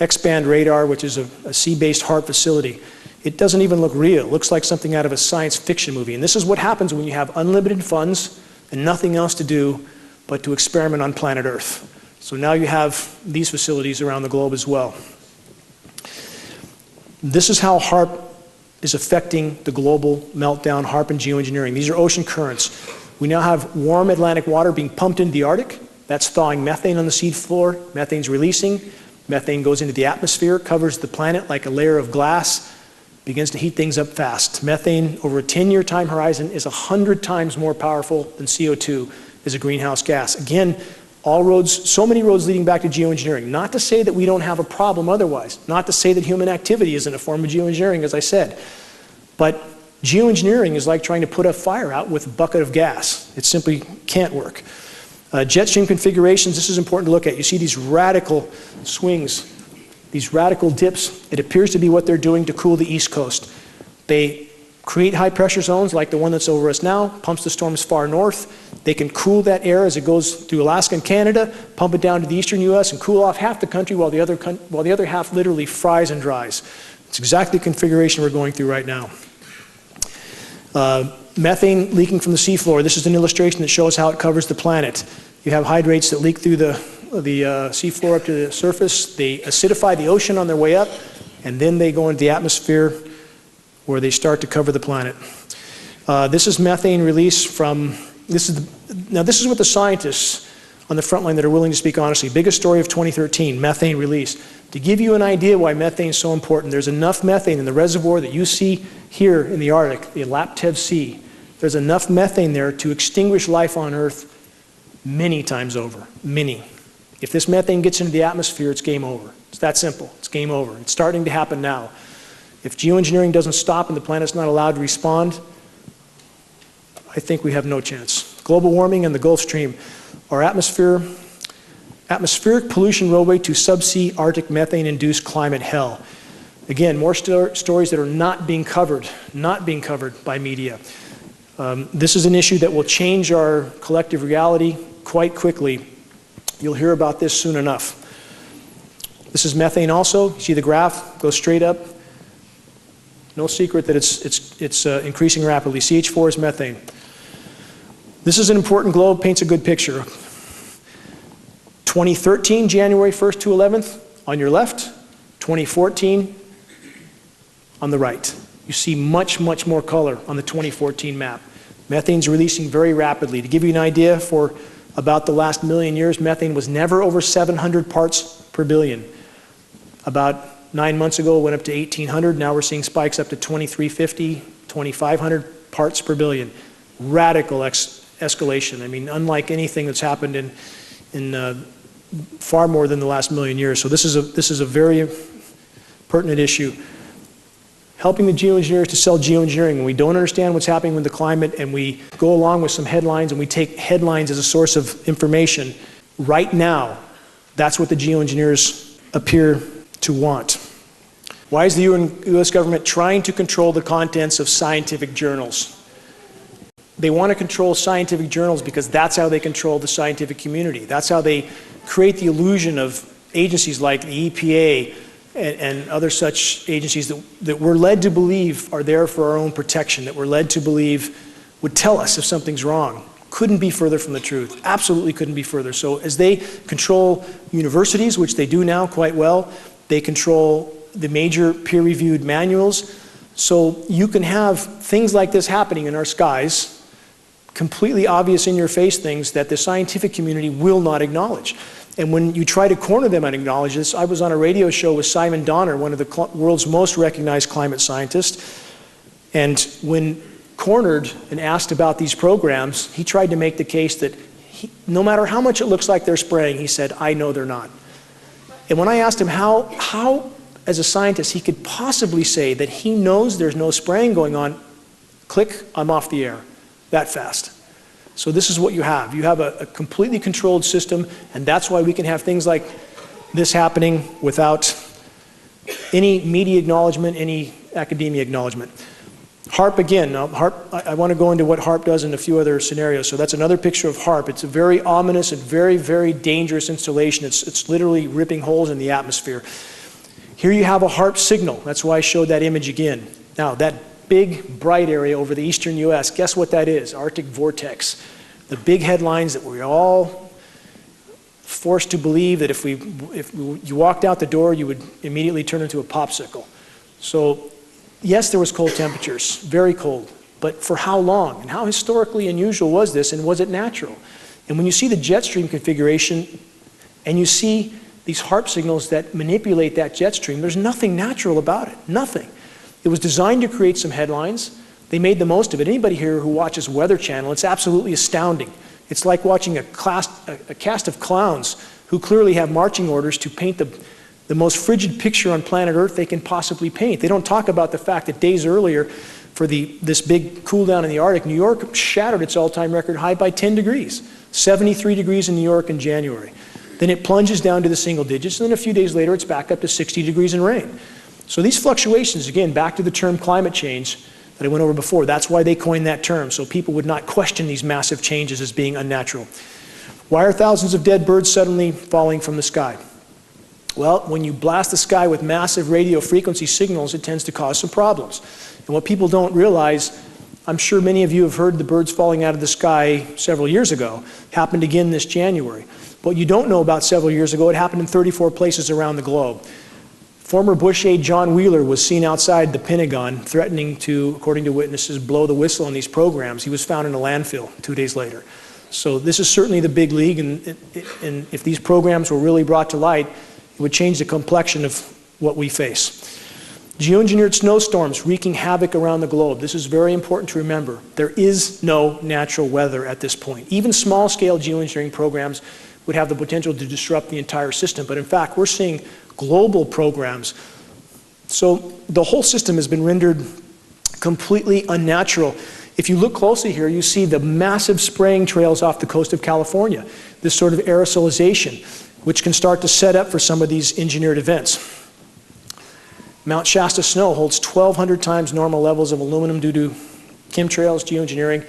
X-band radar, which is a sea-based HAARP facility. It doesn't even look real. It looks like something out of a science fiction movie. And this is what happens when you have unlimited funds and nothing else to do but to experiment on planet Earth. So now you have these facilities around the globe as well. This is how HAARP is affecting the global meltdown, HAARP and geoengineering. These are ocean currents. We now have warm Atlantic water being pumped into the Arctic. That's thawing methane on the sea floor. Methane's releasing. Methane goes into the atmosphere, covers the planet like a layer of glass, begins to heat things up fast. Methane, over a 10-year time horizon, is 100 times more powerful than CO2 as a greenhouse gas. Again, all roads, so many roads leading back to geoengineering. Not to say that we don't have a problem otherwise. Not to say that human activity isn't a form of geoengineering, as I said. But geoengineering is like trying to put a fire out with a bucket of gas. It simply can't work. Jet stream configurations, this is important to look at. You see these radical swings, these radical dips. It appears to be what they're doing to cool the East Coast. They create high pressure zones like the one that's over us now, pumps the storms far north. They can cool that air as it goes through Alaska and Canada, pump it down to the eastern US and cool off half the country while the other half literally fries and dries. It's exactly the configuration we're going through right now. Methane leaking from the seafloor. This is an illustration that shows how it covers the planet. You have hydrates that leak through the seafloor up to the surface. They acidify the ocean on their way up, and then they go into the atmosphere where they start to cover the planet. This is methane release from, this is what the scientists on the front line that are willing to speak honestly. Biggest story of 2013, methane release. To give you an idea why methane is so important, there's enough methane in the reservoir that you see here in the Arctic, the Laptev Sea. There's enough methane there to extinguish life on Earth many times over, many. If this methane gets into the atmosphere, it's game over. It's that simple, it's game over. It's starting to happen now. If geoengineering doesn't stop and the planet's not allowed to respond, I think we have no chance. Global warming and the Gulf Stream. Our atmospheric pollution roadway to subsea Arctic methane-induced climate hell. Again, more stories that are not being covered by media. This is an issue that will change our collective reality quite quickly. You'll hear about this soon enough. This is methane also. You see the graph goes straight up. No secret that it's increasing rapidly. CH4 is methane. This is an important globe, paints a good picture. 2013, January 1st to 11th, on your left. 2014, on the right. You see much, much more color on the 2014 map. Methane's releasing very rapidly. To give you an idea, for about the last million years, methane was never over 700 parts per billion. About 9 months ago, it went up to 1,800. Now we're seeing spikes up to 2,350, 2,500 parts per billion. Radical escalation. I mean, unlike anything that's happened in far more than the last million years. So this is a very pertinent issue. Helping the geoengineers to sell geoengineering. When we don't understand what's happening with the climate and we go along with some headlines and we take headlines as a source of information, right now, that's what the geoengineers appear to want. Why is the US government trying to control the contents of scientific journals? They want to control scientific journals because that's how they control the scientific community. That's how they create the illusion of agencies like the EPA and other such agencies that we're led to believe are there for our own protection, that we're led to believe would tell us if something's wrong. Couldn't be further from the truth. Absolutely couldn't be further. So as they control universities, which they do now quite well, they control the major peer-reviewed manuals. So you can have things like this happening in our skies, completely obvious in-your-face things that the scientific community will not acknowledge. And when you try to corner them and acknowledge this, I was on a radio show with Simon Donner, one of the world's most recognized climate scientists, and when cornered and asked about these programs, he tried to make the case that no matter how much it looks like they're spraying, he said, I know they're not. And when I asked him how as a scientist, he could possibly say that he knows there's no spraying going on, click, I'm off the air, that fast. So this is what you have. You have a completely controlled system, and that's why we can have things like this happening without any media acknowledgement, any academia acknowledgement. HAARP again. Now, HAARP, I want to go into what HAARP does in a few other scenarios. So that's another picture of HAARP. It's a very ominous and very, very dangerous installation. It's literally ripping holes in the atmosphere. Here you have a HAARP signal. That's why I showed that image again. Now, that big, bright area over the eastern U.S., guess what that is? Arctic vortex. The big headlines that we're all forced to believe that if you walked out the door, you would immediately turn into a popsicle. So, yes, there was cold temperatures, very cold. But for how long? And how historically unusual was this, and was it natural? And when you see the jet stream configuration, and you see these HAARP signals that manipulate that jet stream, there's nothing natural about it, nothing. It was designed to create some headlines. They made the most of it. Anybody here who watches Weather Channel, it's absolutely astounding. It's like watching a cast of clowns who clearly have marching orders to paint the most frigid picture on planet Earth they can possibly paint. They don't talk about the fact that days earlier, for this big cool down in the Arctic, New York shattered its all-time record high by 10 degrees, 73 degrees in New York in January. Then it plunges down to the single digits, and then a few days later it's back up to 60 degrees and rain. So these fluctuations, again, back to the term climate change that I went over before, that's why they coined that term, so people would not question these massive changes as being unnatural. Why are thousands of dead birds suddenly falling from the sky? Well, when you blast the sky with massive radio frequency signals, it tends to cause some problems. And what people don't realize, I'm sure many of you have heard the birds falling out of the sky several years ago, happened again this January. What you don't know about several years ago, it happened in 34 places around the globe. Former Bush aide John Wheeler was seen outside the Pentagon threatening to, according to witnesses, blow the whistle on these programs. He was found in a landfill 2 days later. So this is certainly the big league, and if these programs were really brought to light, it would change the complexion of what we face. Geoengineered snowstorms wreaking havoc around the globe. This is very important to remember. There is no natural weather at this point. Even small-scale geoengineering programs would have the potential to disrupt the entire system. But in fact, we're seeing global programs. So the whole system has been rendered completely unnatural. If you look closely here, you see the massive spraying trails off the coast of California, this sort of aerosolization, which can start to set up for some of these engineered events. Mount Shasta snow holds 1,200 times normal levels of aluminum due to chemtrails, geoengineering.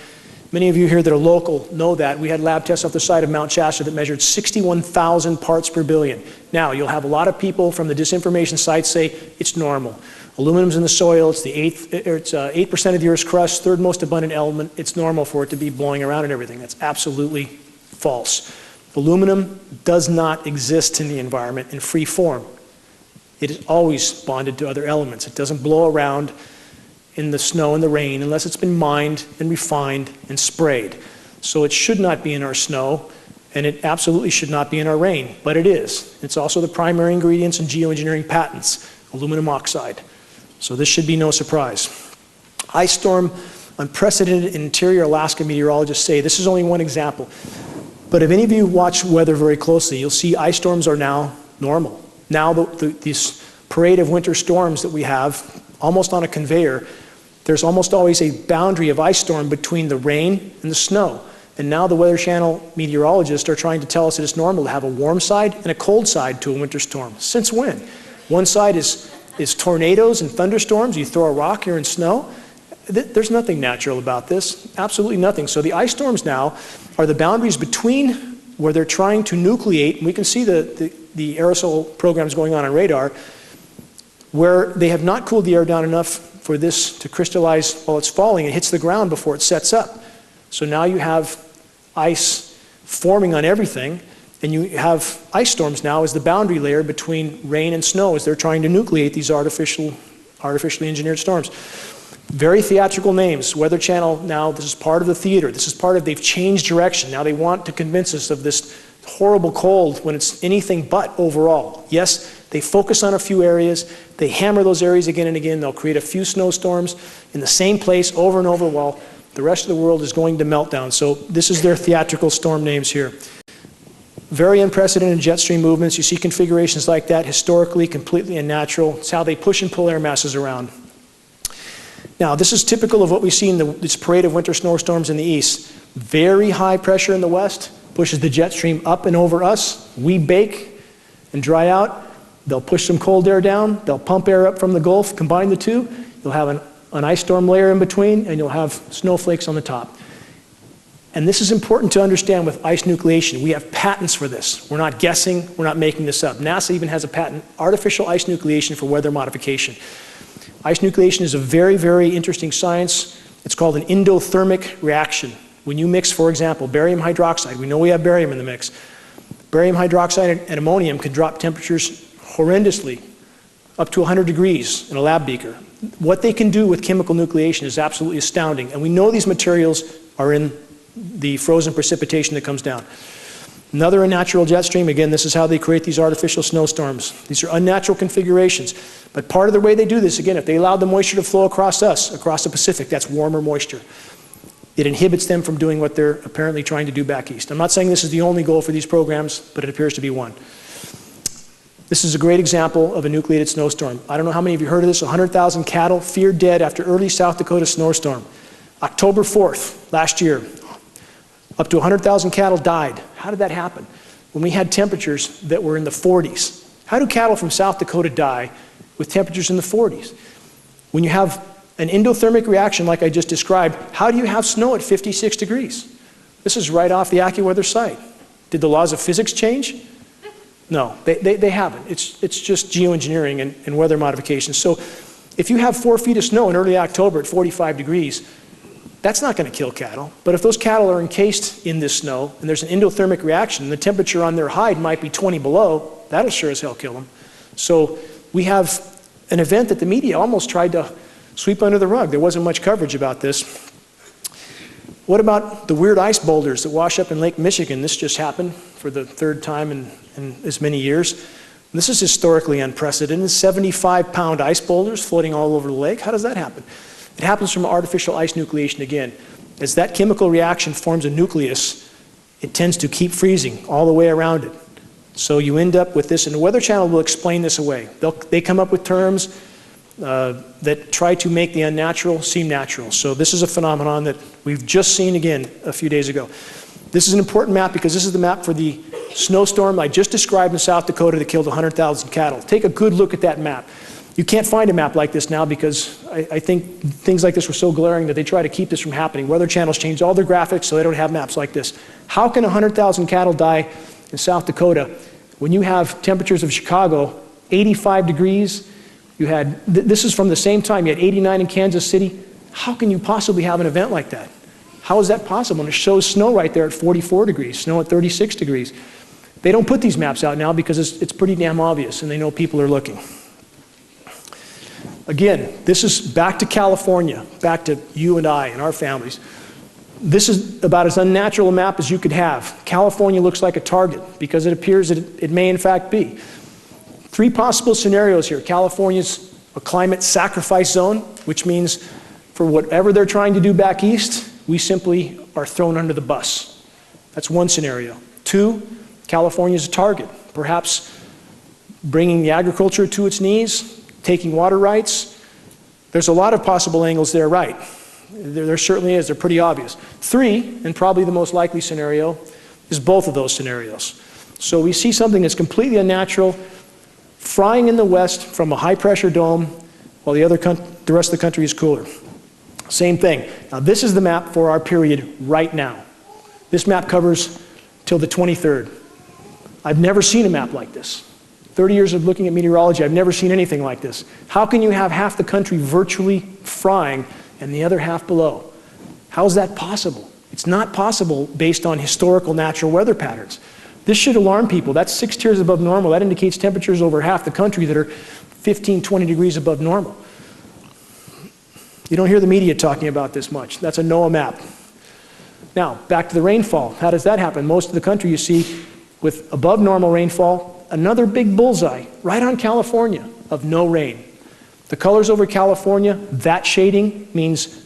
Many of you here that are local know that. We had lab tests off the side of Mount Shasta that measured 61,000 parts per billion. Now, you'll have a lot of people from the disinformation sites say it's normal. Aluminum's in the soil, it's 8% of the Earth's crust, third most abundant element. It's normal for it to be blowing around and everything. That's absolutely false. Aluminum does not exist in the environment in free form. It is always bonded to other elements. It doesn't blow around in the snow and the rain unless it's been mined and refined and sprayed. So it should not be in our snow, and it absolutely should not be in our rain, but it is. It's also the primary ingredients in geoengineering patents, aluminum oxide. So this should be no surprise. Ice storm, unprecedented interior Alaska meteorologists say, this is only one example, but if any of you watch weather very closely, you'll see ice storms are now normal. Now this parade of winter storms that we have, almost on a conveyor, there's almost always a boundary of ice storm between the rain and the snow. And now the Weather Channel meteorologists are trying to tell us that it's normal to have a warm side and a cold side to a winter storm. Since when? One side is tornadoes and thunderstorms. You throw a rock, you're in snow. There's nothing natural about this, absolutely nothing. So the ice storms now are the boundaries between where they're trying to nucleate, and we can see the aerosol programs going on radar, where they have not cooled the air down enough for this to crystallize while it's falling. It hits the ground before it sets up. So now you have ice forming on everything, and you have ice storms now as the boundary layer between rain and snow as they're trying to nucleate these artificially engineered storms. Very theatrical names. Weather Channel now, this is part of the theater. This is part of, they've changed direction. Now they want to convince us of this horrible cold when it's anything but overall. Yes, they focus on a few areas. They hammer those areas again and again. They'll create a few snowstorms in the same place over and over while the rest of the world is going to meltdown. So this is their theatrical storm names here. Very unprecedented jet stream movements. You see configurations like that, historically completely unnatural. It's how they push and pull air masses around. Now, this is typical of what we see in this parade of winter snowstorms in the east. Very high pressure in the west pushes the jet stream up and over us. We bake and dry out. They'll push some cold air down. They'll pump air up from the Gulf, combine the two. You'll have an ice storm layer in between, and you'll have snowflakes on the top. And this is important to understand with ice nucleation. We have patents for this. We're not guessing, we're not making this up. NASA even has a patent, artificial ice nucleation for weather modification. Ice nucleation is a very, very interesting science. It's called an endothermic reaction. When you mix, for example, barium hydroxide, we know we have barium in the mix. Barium hydroxide and ammonium can drop temperatures horrendously, up to 100 degrees in a lab beaker. What they can do with chemical nucleation is absolutely astounding. And we know these materials are in the frozen precipitation that comes down. Another unnatural jet stream, again, this is how they create these artificial snowstorms. These are unnatural configurations. But part of the way they do this, again, if they allow the moisture to flow across us, across the Pacific, that's warmer moisture. It inhibits them from doing what they're apparently trying to do back east. I'm not saying this is the only goal for these programs, but it appears to be one. This is a great example of a nucleated snowstorm. I don't know how many of you heard of this. 100,000 cattle feared dead after early South Dakota snowstorm. October 4th, last year, up to 100,000 cattle died. How did that happen? When we had temperatures that were in the 40s. How do cattle from South Dakota die with temperatures in the 40s? When you have an endothermic reaction like I just described, how do you have snow at 56 degrees? This is right off the AccuWeather site. Did the laws of physics change? No, they haven't. It's just geoengineering and weather modification. So if you have 4 feet of snow in early October at 45 degrees, that's not going to kill cattle. But if those cattle are encased in this snow and there's an endothermic reaction and the temperature on their hide might be 20 below, that'll sure as hell kill them. So we have an event that the media almost tried to sweep under the rug. There wasn't much coverage about this. What about the weird ice boulders that wash up in Lake Michigan? This just happened for the 3rd time in as many years. This is historically unprecedented. 75-pound ice boulders floating all over the lake. How does that happen? It happens from artificial ice nucleation again. As that chemical reaction forms a nucleus, it tends to keep freezing all the way around it. So you end up with this, and the Weather Channel will explain this away. They come up with terms that try to make the unnatural seem natural. So this is a phenomenon that we've just seen again a few days ago. This is an important map because this is the map for the snowstorm I just described in South Dakota that killed 100,000 cattle. Take a good look at that map. You can't find a map like this now because I think things like this were so glaring that they try to keep this from happening. Weather Channel's changed all their graphics so they don't have maps like this. How can 100,000 cattle die in South Dakota when you have temperatures of Chicago, 85 degrees? You had, this is from the same time, you had 89 in Kansas City. How can you possibly have an event like that? How is that possible? And it shows snow right there at 44 degrees, snow at 36 degrees. They don't put these maps out now because it's pretty damn obvious and they know people are looking. Again, this is back to California, back to you and I and our families. This is about as unnatural a map as you could have. California looks like a target because it appears that it may in fact be. 3 possible scenarios here. California's a climate sacrifice zone, which means for whatever they're trying to do back east, we simply are thrown under the bus. That's one scenario. 2, California's a target, perhaps bringing the agriculture to its knees, taking water rights. There's a lot of possible angles there, right? There certainly is. They're pretty obvious. 3, and probably the most likely scenario, is both of those scenarios. So we see something that's completely unnatural, frying in the west from a high-pressure dome, while the rest of the country is cooler. Same thing. Now this is the map for our period right now. This map covers till the 23rd. I've never seen a map like this. 30 years of looking at meteorology, I've never seen anything like this. How can you have half the country virtually frying and the other half below? How is that possible? It's not possible based on historical natural weather patterns. This should alarm people. That's 6 tiers above normal. That indicates temperatures over half the country that are 15, 20 degrees above normal. You don't hear the media talking about this much. That's a NOAA map. Now, back to the rainfall. How does that happen? Most of the country you see with above normal rainfall, another big bullseye right on California of no rain. The colors over California, that shading means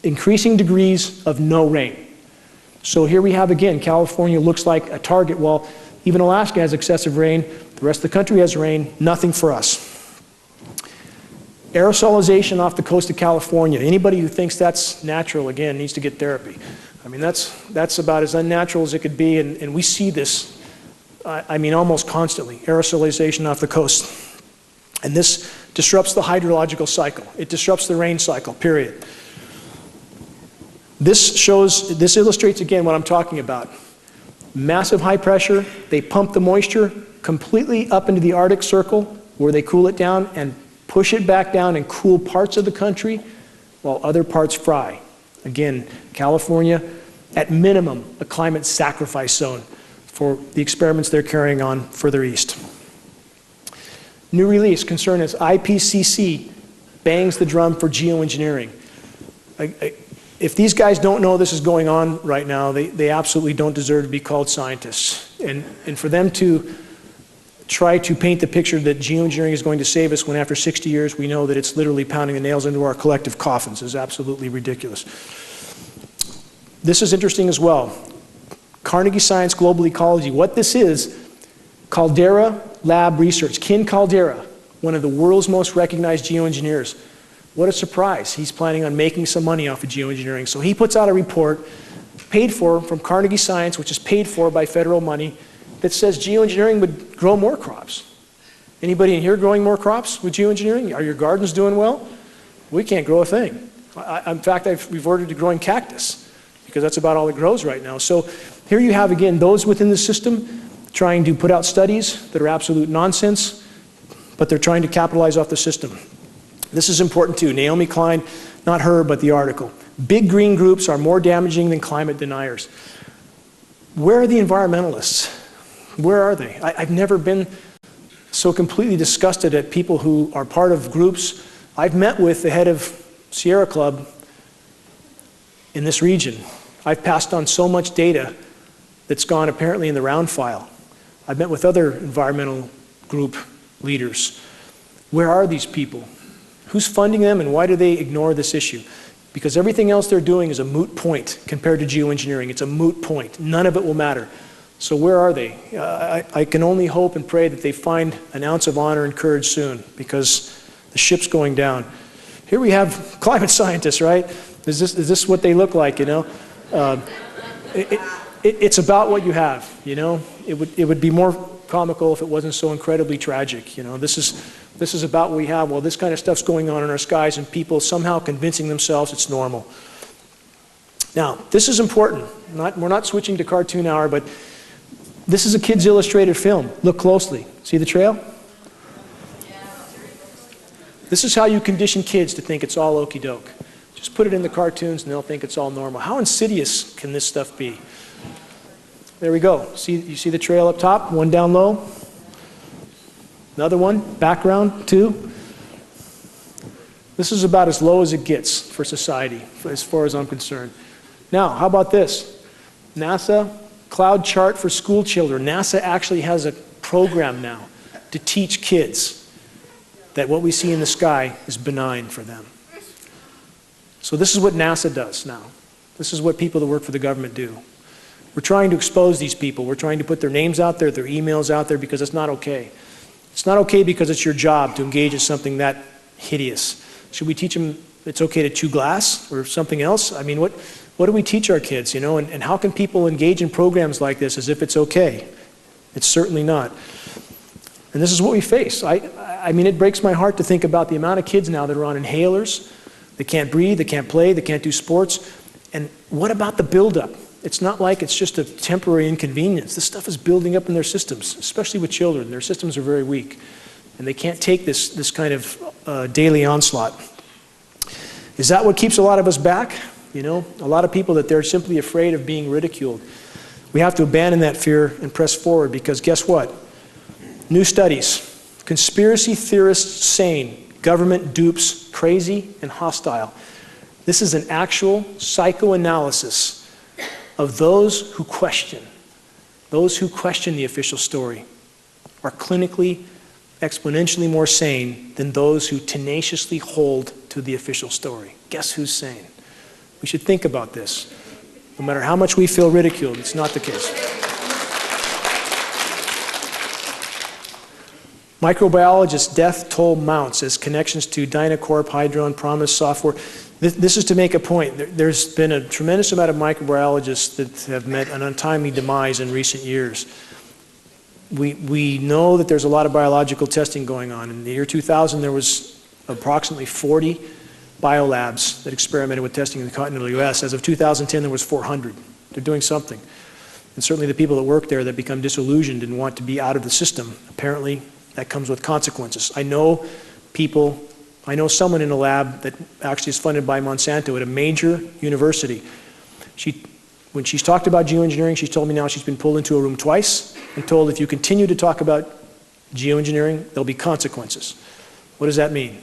increasing degrees of no rain. So here we have again, California looks like a target. Well, even Alaska has excessive rain. The rest of the country has rain. Nothing for us. Aerosolization off the coast of California. Anybody who thinks that's natural, again, needs to get therapy. I mean, that's about as unnatural as it could be, and we see this, I mean, almost constantly, aerosolization off the coast. And this disrupts the hydrological cycle. It disrupts the rain cycle, period. This illustrates again what I'm talking about. Massive high pressure, they pump the moisture completely up into the Arctic Circle where they cool it down and push it back down and cool parts of the country while other parts fry. Again, California, at minimum, a climate sacrifice zone for the experiments they're carrying on further east. New release concern is IPCC bangs the drum for geoengineering. If these guys don't know this is going on right now, they absolutely don't deserve to be called scientists. And for them to try to paint the picture that geoengineering is going to save us when after 60 years we know that it's literally pounding the nails into our collective coffins is absolutely ridiculous. This is interesting as well. Carnegie Science Global Ecology. What this is, Caldera Lab Research. Ken Caldera, one of the world's most recognized geoengineers. What a surprise. He's planning on making some money off of geoengineering. So he puts out a report paid for from Carnegie Science, which is paid for by federal money, that says geoengineering would grow more crops. Anybody in here growing more crops with geoengineering? Are your gardens doing well? We can't grow a thing. In fact, I've reverted to growing cactus because that's about all it grows right now. So here you have, again, those within the system trying to put out studies that are absolute nonsense, but they're trying to capitalize off the system. This is important too. Naomi Klein, not her, but the article. Big green groups are more damaging than climate deniers. Where are the environmentalists? Where are they? I've never been so completely disgusted at people who are part of groups. I've met with the head of Sierra Club in this region. I've passed on so much data that's gone apparently in the round file. I've met with other environmental group leaders. Where are these people? Who's funding them and why do they ignore this issue? Because everything else they're doing is a moot point compared to geoengineering. It's a moot point. None of it will matter. So where are they? I can only hope and pray that they find an ounce of honor and courage soon because the ship's going down. Here we have climate scientists, right? Is this what they look like, you know? It's about what you have, you know? It would be more comical if it wasn't so incredibly tragic, you know? This is about what we have. Well, this kind of stuff's going on in our skies and people somehow convincing themselves it's normal. Now, this is important. We're not switching to cartoon hour, but this is a Kids Illustrated film. Look closely. See the trail? This is how you condition kids to think it's all okie doke. Just put it in the cartoons and they'll think it's all normal. How insidious can this stuff be? There we go. You see the trail up top? One down low. Another one, background, 2. This is about as low as it gets for society, as far as I'm concerned. Now, how about this? NASA cloud chart for school children. NASA actually has a program now to teach kids that what we see in the sky is benign for them. So this is what NASA does now. This is what people that work for the government do. We're trying to expose these people. We're trying to put their names out there, their emails out there, because it's not okay. It's not okay because it's your job to engage in something that hideous. Should we teach them it's okay to chew glass or something else? I mean, what do we teach our kids, you know? And how can people engage in programs like this as if it's okay? It's certainly not. And this is what we face. I mean, it breaks my heart to think about the amount of kids now that are on inhalers. They can't breathe, they can't play, they can't do sports. And what about the buildup? It's not like it's just a temporary inconvenience. This stuff is building up in their systems, especially with children. Their systems are very weak, and they can't take this kind of daily onslaught. Is that what keeps a lot of us back? You know, a lot of people that they're simply afraid of being ridiculed. We have to abandon that fear and press forward because guess what? New studies. Conspiracy theorists sane. Government dupes crazy and hostile. This is an actual psychoanalysis of those who question the official story are clinically, exponentially more sane than those who tenaciously hold to the official story. Guess who's sane? We should think about this. No matter how much we feel ridiculed, it's not the case. Microbiologist death toll mounts as connections to Dynacorp, Hydron, Promise software. This is to make a point. There's been a tremendous amount of microbiologists that have met an untimely demise in recent years. We know that there's a lot of biological testing going on. In the year 2000, there was approximately 40 biolabs that experimented with testing in the continental US. As of 2010, there was 400. They're doing something. And certainly the people that work there that become disillusioned and want to be out of the system, apparently that comes with consequences. I know someone in a lab that actually is funded by Monsanto at a major university. When she's talked about geoengineering, she's told me now she's been pulled into a room twice and told if you continue to talk about geoengineering, there'll be consequences. What does that mean?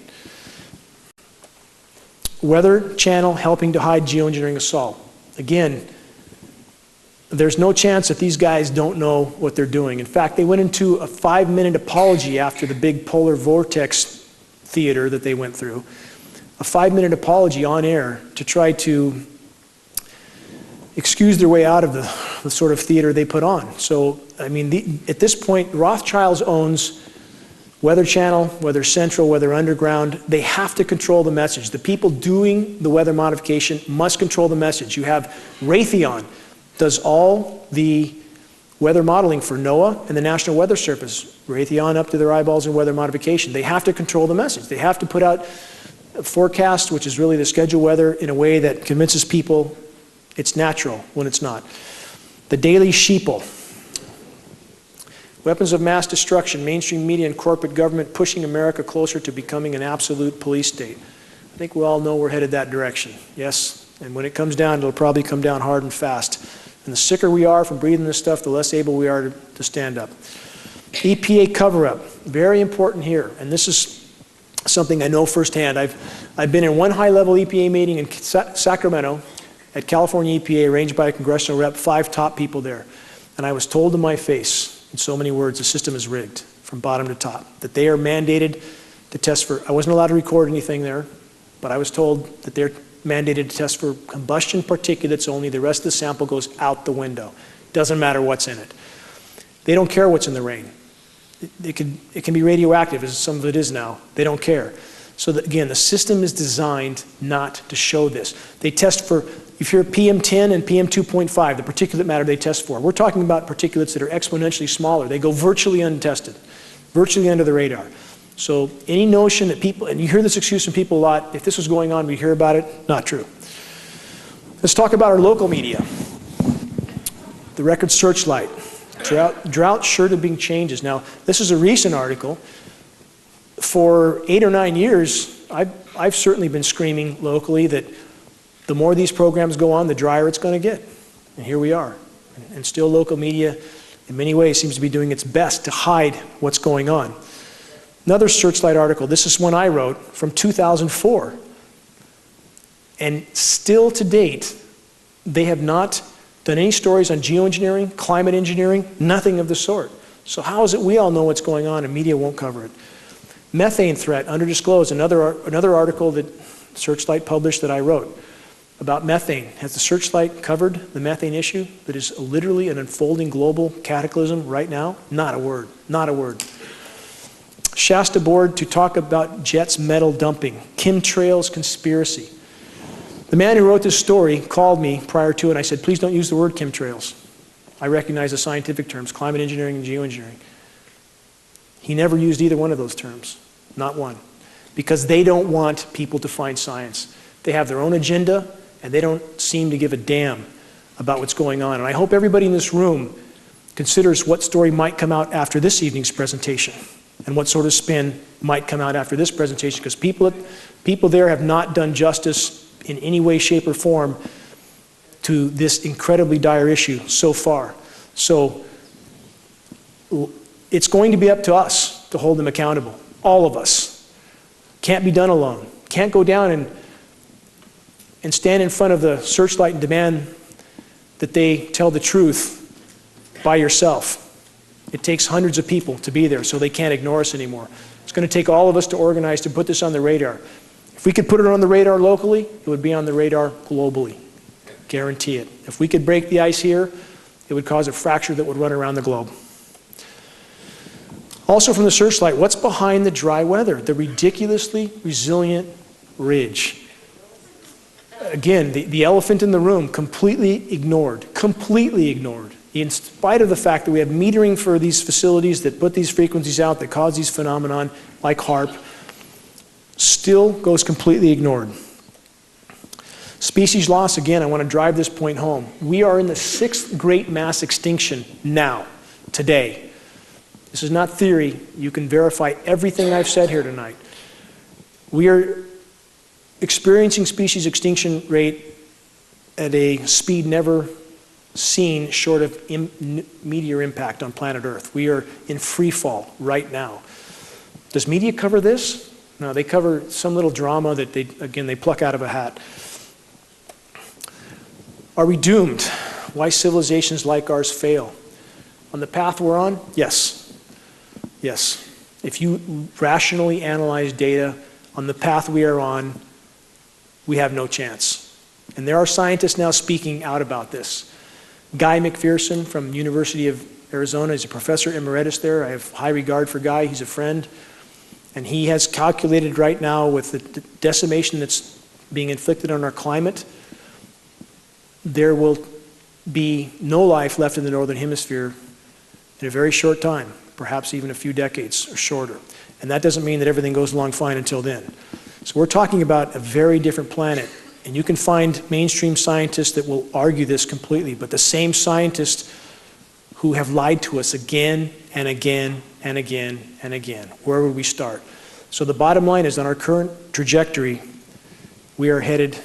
Weather Channel helping to hide geoengineering assault. Again, there's no chance that these guys don't know what they're doing. In fact, they went into a 5-minute apology after the big polar vortex theater that they went through. A 5-minute apology on air to try to excuse their way out of the sort of theater they put on. So, I mean, at this point, Rothschilds owns Weather Channel, Weather Central, Weather Underground. They have to control the message. The people doing the weather modification must control the message. You have Raytheon, does all the weather modeling for NOAA and the National Weather Service. Raytheon up to their eyeballs in weather modification. They have to control the message. They have to put out a forecast, which is really the scheduled weather, in a way that convinces people it's natural when it's not. The Daily Sheeple. Weapons of mass destruction, mainstream media and corporate government pushing America closer to becoming an absolute police state. I think we all know we're headed that direction, yes? And when it comes down, it'll probably come down hard and fast. And the sicker we are from breathing this stuff, the less able we are to stand up. EPA cover-up, very important here. And this is something I know firsthand. I've been in one high-level EPA meeting in Sacramento at California EPA, arranged by a congressional rep, 5 top people there. And I was told to my face, in so many words, the system is rigged from bottom to top. That they are mandated to test for, I wasn't allowed to record anything there, but I was told that they're mandated to test for combustion particulates only. The rest of the sample goes out the window. Doesn't matter what's in it. They don't care what's in the rain. It can be radioactive, as some of it is now. They don't care. So that, again, the system is designed not to show this. They test for, if you're PM10 and PM2.5, the particulate matter they test for. We're talking about particulates that are exponentially smaller. They go virtually untested, virtually under the radar. So any notion that people, and you hear this excuse from people a lot, if this was going on, we'd hear about it. Not true. Let's talk about our local media. The Record Searchlight. Drought sure to bring changes. Now, this is a recent article. For 8 or 9 years, I've certainly been screaming locally that the more these programs go on, the drier it's going to get. And here we are. And still local media, in many ways, seems to be doing its best to hide what's going on. Another Searchlight article, this is one I wrote from 2004. And still to date, they have not done any stories on geoengineering, climate engineering, nothing of the sort. So how is it we all know what's going on and media won't cover it? Methane threat, underdisclosed, another article that Searchlight published that I wrote about methane. Has the Searchlight covered the methane issue that is literally an unfolding global cataclysm right now? Not a word, not a word. Shasta board to talk about jets metal dumping, chemtrails conspiracy. The man who wrote this story called me prior to it and I said, please don't use the word chemtrails. I recognize the scientific terms, climate engineering and geoengineering. He never used either one of those terms, not one, because they don't want people to find science. They have their own agenda and they don't seem to give a damn about what's going on. And I hope everybody in this room considers what story might come out after this evening's presentation and what sort of spin might come out after this presentation, because people there have not done justice in any way, shape, or form to this incredibly dire issue so far. So it's going to be up to us to hold them accountable, all of us. Can't be done alone. Can't go down and stand in front of the Searchlight and demand that they tell the truth by yourself. It takes hundreds of people to be there, so they can't ignore us anymore. It's going to take all of us to organize to put this on the radar. If we could put it on the radar locally, it would be on the radar globally. Guarantee it. If we could break the ice here, it would cause a fracture that would run around the globe. Also from the Searchlight, what's behind the dry weather? The ridiculously resilient ridge. Again, the elephant in the room, completely ignored. Completely ignored. In spite of the fact that we have metering for these facilities that put these frequencies out, that cause these phenomenon, like HAARP, still goes completely ignored. Species loss, again, I want to drive this point home. We are in the 6th great mass extinction now, today. This is not theory. You can verify everything I've said here tonight. We are experiencing species extinction rate at a speed never seen short of meteor impact on planet Earth. We are in free fall right now. Does media cover this? No, they cover some little drama that they pluck out of a hat. Are we doomed? Why civilizations like ours fail? On the path we're on? Yes. Yes. If you rationally analyze data on the path we are on, we have no chance. And there are scientists now speaking out about this. Guy McPherson from University of Arizona is a professor emeritus there. I have high regard for Guy. He's a friend. And he has calculated right now with the decimation that's being inflicted on our climate, there will be no life left in the Northern Hemisphere in a very short time, perhaps even a few decades or shorter. And that doesn't mean that everything goes along fine until then. So we're talking about a very different planet. And you can find mainstream scientists that will argue this completely, but the same scientists who have lied to us again and again and again and again. Where would we start? So the bottom line is, on our current trajectory, we are headed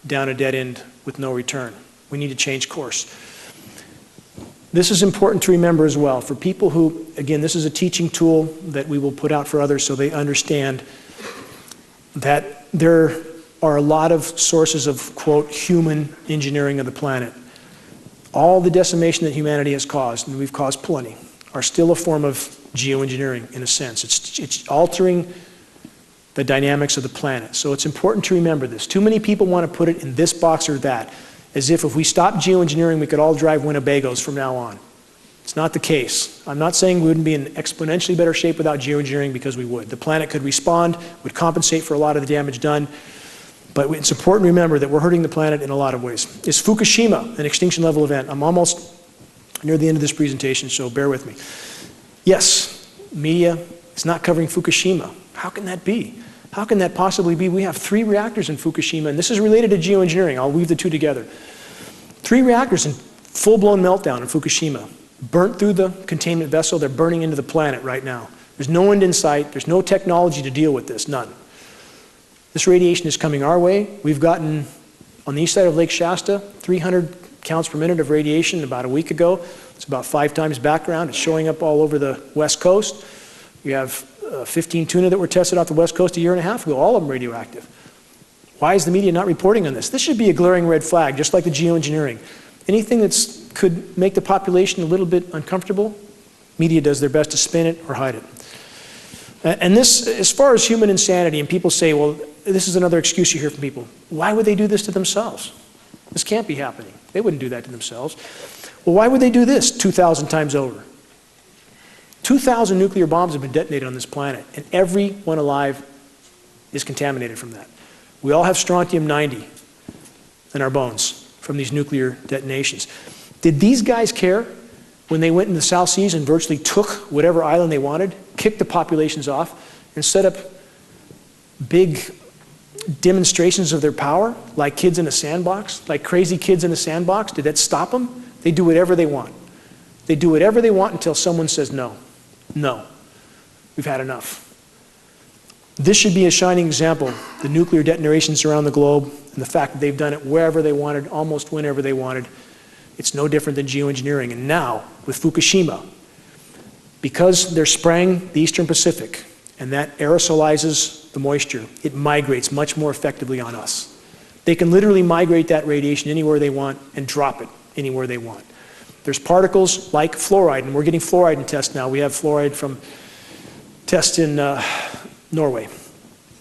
down a dead end with no return. We need to change course. This is important to remember as well. For people who, again, this is a teaching tool that we will put out for others so they understand that there are a lot of sources of, quote, human engineering of the planet. All the decimation that humanity has caused, and we've caused plenty, are still a form of geoengineering in a sense. It's altering the dynamics of the planet. So it's important to remember this. Too many people want to put it in this box or that, as if we stopped geoengineering, we could all drive Winnebagos from now on. It's not the case. I'm not saying we wouldn't be in exponentially better shape without geoengineering, because we would. The planet could respond, would compensate for a lot of the damage done. But it's important to remember that we're hurting the planet in a lot of ways. Is Fukushima an extinction level event? I'm almost near the end of this presentation, so bear with me. Yes, media is not covering Fukushima. How can that be? How can that possibly be? We have 3 reactors in Fukushima, and this is related to geoengineering. I'll weave the two together. 3 reactors in full-blown meltdown in Fukushima. Burnt through the containment vessel. They're burning into the planet right now. There's no end in sight. There's no technology to deal with this, none. This radiation is coming our way. We've gotten, on the east side of Lake Shasta, 300 counts per minute of radiation about a week ago. It's about 5 times background. It's showing up all over the West Coast. We have 15 tuna that were tested off the West Coast a year and a half ago, all of them radioactive. Why is the media not reporting on this? This should be a glaring red flag, just like the geoengineering. Anything that could make the population a little bit uncomfortable, media does their best to spin it or hide it. And this, as far as human insanity, and people say, well, this is another excuse you hear from people. Why would they do this to themselves? This can't be happening. They wouldn't do that to themselves. Well, why would they do this 2,000 times over? 2,000 nuclear bombs have been detonated on this planet, and everyone alive is contaminated from that. We all have strontium-90 in our bones from these nuclear detonations. Did these guys care when they went in the South Seas and virtually took whatever island they wanted, kicked the populations off, and set up big demonstrations of their power, like kids in a sandbox, like crazy kids in a sandbox? Did that stop them? They do whatever they want. They do whatever they want until someone says no. No. We've had enough. This should be a shining example. The nuclear detonations around the globe, and the fact that they've done it wherever they wanted, almost whenever they wanted. It's no different than geoengineering. And now, with Fukushima, because they're spraying the Eastern Pacific, and that aerosolizes the moisture, it migrates much more effectively on us. They can literally migrate that radiation anywhere they want and drop it anywhere they want. There's particles like fluoride, and we're getting fluoride in tests now. We have fluoride from tests in Norway,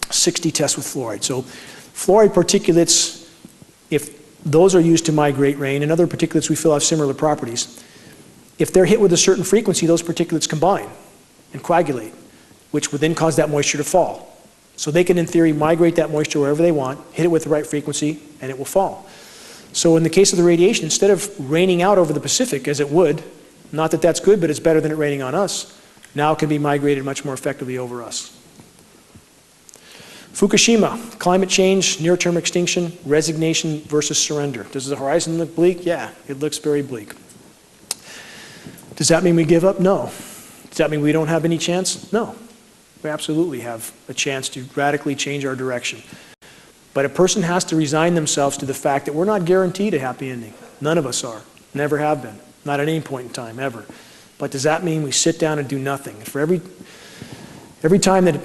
60 tests with fluoride. So fluoride particulates, if those are used to migrate rain, and other particulates we feel have similar properties, if they're hit with a certain frequency, those particulates combine and coagulate, which would then cause that moisture to fall. So they can, in theory, migrate that moisture wherever they want, hit it with the right frequency, and it will fall. So in the case of the radiation, instead of raining out over the Pacific, as it would, not that that's good, but it's better than it raining on us, now it can be migrated much more effectively over us. Fukushima, climate change, near-term extinction, resignation versus surrender. Does the horizon look bleak? Yeah, it looks very bleak. Does that mean we give up? No. Does that mean we don't have any chance? No. We absolutely have a chance to radically change our direction. But a person has to resign themselves to the fact that we're not guaranteed a happy ending. None of us are. Never have been. Not at any point in time, ever. But does that mean we sit down and do nothing? For every time that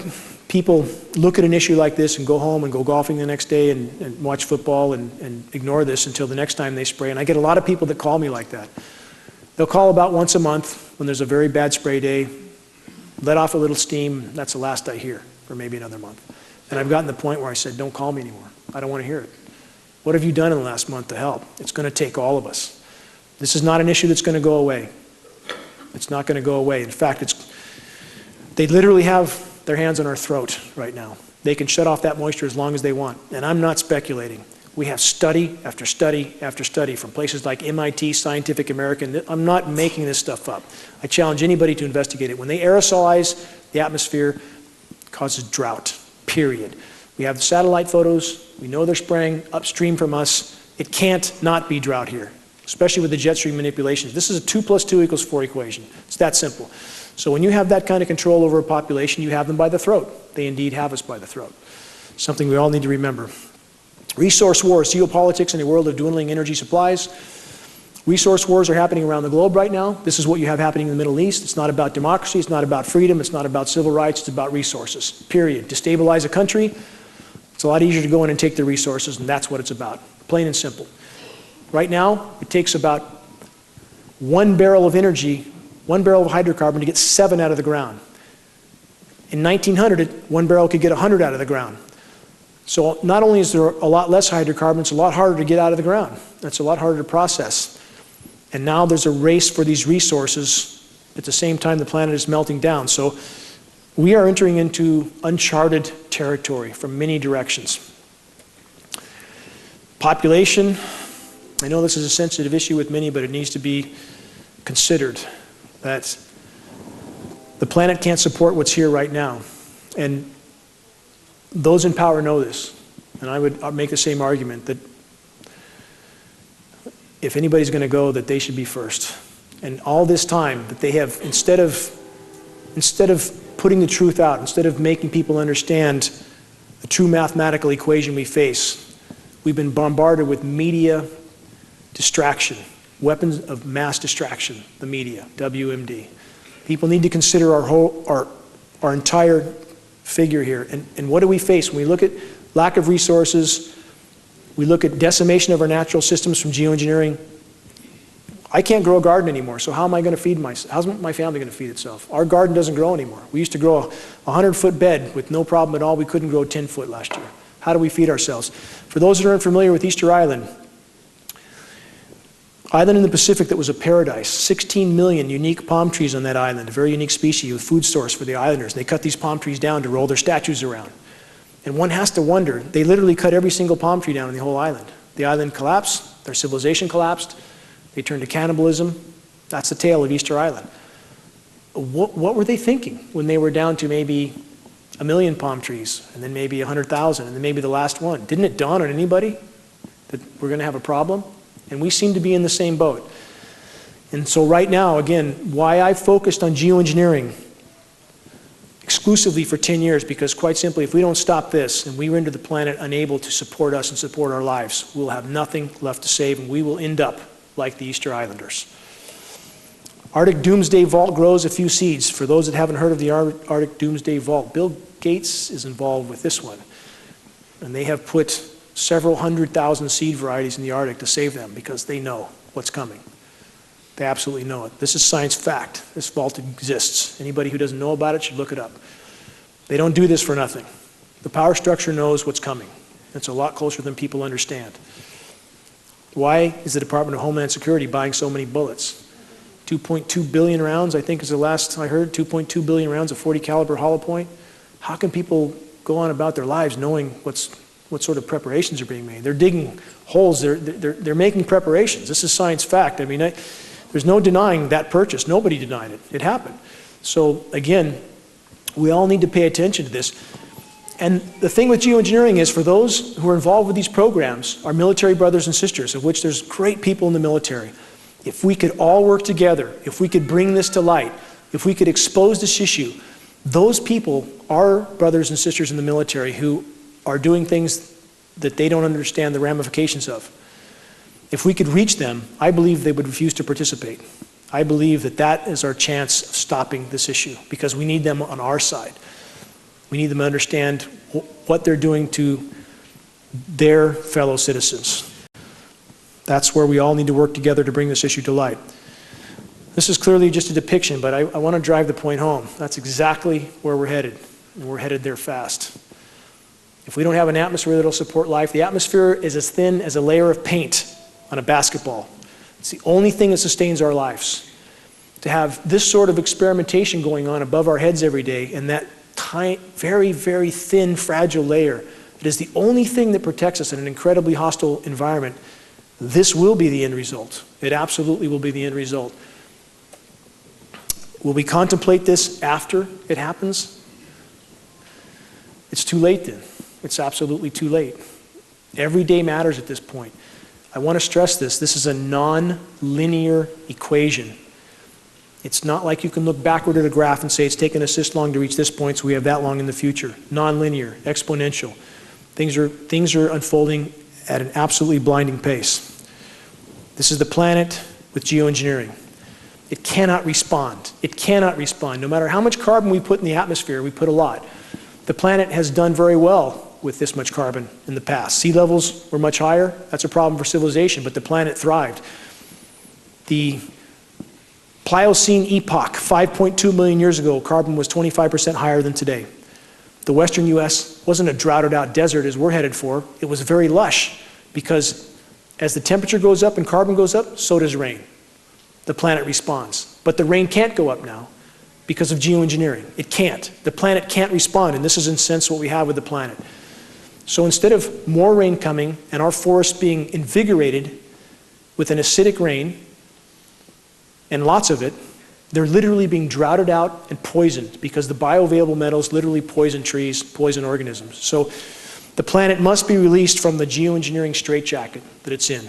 people look at an issue like this and go home and go golfing the next day and watch football and ignore this until the next time they spray, and I get a lot of people that call me like that. They'll call about once a month when there's a very bad spray day, let off a little steam, that's the last I hear for maybe another month. And I've gotten to the point where I said, don't call me anymore. I don't want to hear it. What have you done in the last month to help? It's going to take all of us. This is not an issue that's going to go away. It's not going to go away. In fact, they literally have their hands on our throat right now. They can shut off that moisture as long as they want. And I'm not speculating. We have study after study after study from places like MIT, Scientific American. I'm not making this stuff up. I challenge anybody to investigate it. When they aerosolize the atmosphere, it causes drought, period. We have the satellite photos. We know they're spraying upstream from us. It can't not be drought here, especially with the jet stream manipulations. This is a 2 + 2 = 4 equation. It's that simple. So when you have that kind of control over a population, you have them by the throat. They indeed have us by the throat. Something we all need to remember. Resource wars, geopolitics in a world of dwindling energy supplies. Resource wars are happening around the globe right now. This is what you have happening in the Middle East. It's not about democracy. It's not about freedom. It's not about civil rights. It's about resources, period. Destabilize a country, it's a lot easier to go in and take the resources, and that's what it's about, plain and simple. Right now, it takes about 1 barrel of energy, 1 barrel of hydrocarbon to get 7 out of the ground. In 1900, 1 barrel could get 100 out of the ground. So not only is there a lot less hydrocarbons, it's a lot harder to get out of the ground. It's a lot harder to process. And now there's a race for these resources. At the same time, the planet is melting down. So we are entering into uncharted territory from many directions. Population, I know this is a sensitive issue with many, but it needs to be considered that the planet can't support what's here right now. And those in power know this. And I would make the same argument that if anybody's going to go, that they should be first. And all this time that they have, instead of putting the truth out, instead of making people understand the true mathematical equation we face, we've been bombarded with media distraction, weapons of mass distraction, the media, WMD. People need to consider our entire figure here. And what do we face when we look at lack of resources, we look at decimation of our natural systems from geoengineering? I can't grow a garden anymore, so how am I going to feed myself? How's my family going to feed itself? Our garden doesn't grow anymore. We used to grow a 100-foot bed with no problem at all. We couldn't grow 10 foot last year. How do we feed ourselves? For those that aren't familiar with Easter Island in the Pacific that was a paradise, 16 million unique palm trees on that island, a very unique species, a food source for the islanders. They cut these palm trees down to roll their statues around. And one has to wonder, they literally cut every single palm tree down on the whole island. The island collapsed, their civilization collapsed, they turned to cannibalism. That's the tale of Easter Island. What were they thinking when they were down to maybe 1 million palm trees, and then maybe 100,000, and then maybe the last one? Didn't it dawn on anybody that we're going to have a problem? And we seem to be in the same boat. And so right now, again, why I focused on geoengineering exclusively for 10 years, because quite simply, if we don't stop this and we render the planet unable to support us and support our lives, we'll have nothing left to save, and we will end up like the Easter Islanders. Arctic Doomsday Vault grows a few seeds. For those that haven't heard of the Arctic Doomsday Vault, Bill Gates is involved with this one. And they have put several 100,000 seed varieties in the Arctic to save them because they know what's coming. They absolutely know it. This is science fact. This vault exists. Anybody who doesn't know about it should look it up. They don't do this for nothing. The power structure knows what's coming. It's a lot closer than people understand. Why is the Department of Homeland Security buying so many bullets? 2.2 billion rounds, I think is the last I heard, 2.2 billion rounds of 40 caliber hollow point. How can people go on about their lives knowing what sort of preparations are being made? They're digging holes, they're making preparations. This is science fact. I mean, there's no denying that purchase. Nobody denied it. It happened. So again, we all need to pay attention to this. And the thing with geoengineering is, for those who are involved with these programs, our military brothers and sisters, of which there's great people in the military, if we could all work together, if we could bring this to light, if we could expose this issue, those people are brothers and sisters in the military who are doing things that they don't understand the ramifications of. If we could reach them, I believe they would refuse to participate. I believe that that is our chance of stopping this issue, because we need them on our side. We need them to understand what they're doing to their fellow citizens. That's where we all need to work together to bring this issue to light. This is clearly just a depiction, but I want to drive the point home. That's exactly where we're headed, and we're headed there fast. If we don't have an atmosphere that'll support life, the atmosphere is as thin as a layer of paint on a basketball. It's the only thing that sustains our lives. To have this sort of experimentation going on above our heads every day, and that tiny, very, very thin, fragile layer that is the only thing that protects us in an incredibly hostile environment, this will be the end result. It absolutely will be the end result. Will we contemplate this after it happens? It's too late then. It's absolutely too late. Every day matters at this point. I want to stress this. This is a non-linear equation. It's not like you can look backward at a graph and say it's taken us this long to reach this point, so we have that long in the future. Non-linear, exponential. Things are unfolding at an absolutely blinding pace. This is the planet with geoengineering. It cannot respond. It cannot respond. No matter how much carbon we put in the atmosphere, we put a lot. The planet has done very well with this much carbon in the past. Sea levels were much higher. That's a problem for civilization, but the planet thrived. The Pliocene epoch, 5.2 million years ago, carbon was 25% higher than today. The western US wasn't a droughted out desert as we're headed for. It was very lush, because as the temperature goes up and carbon goes up, so does rain. The planet responds. But the rain can't go up now because of geoengineering. It can't. The planet can't respond, and this is in a sense what we have with the planet. So instead of more rain coming and our forests being invigorated with an acidic rain, and lots of it, they're literally being droughted out and poisoned, because the bioavailable metals literally poison trees, poison organisms. So the planet must be released from the geoengineering straitjacket that it's in.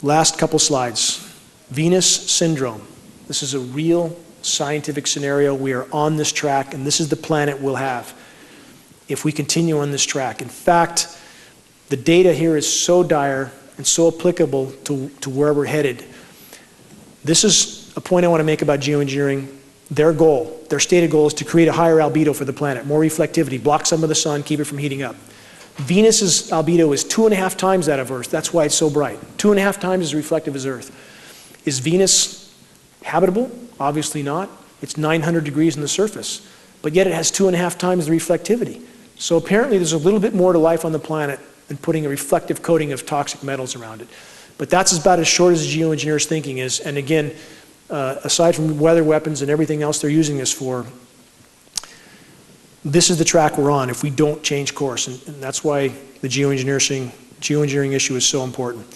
Last couple slides. Venus syndrome. This is a real scientific scenario. We are on this track, and this is the planet we'll have if we continue on this track. In fact, the data here is so dire and so applicable to where we're headed. This is a point I want to make about geoengineering. Their goal, their stated goal, is to create a higher albedo for the planet, more reflectivity, block some of the sun, keep it from heating up. Venus's albedo is 2.5 times that of Earth. That's why it's so bright. 2.5 times as reflective as Earth. Is Venus habitable? Obviously not. It's 900 degrees on the surface, but yet it has 2.5 times the reflectivity. So apparently there's a little bit more to life on the planet than putting a reflective coating of toxic metals around it. But that's about as short as the geoengineers' thinking is. And again, aside from weather weapons and everything else they're using this for, this is the track we're on if we don't change course. And that's why the geoengineering issue is so important.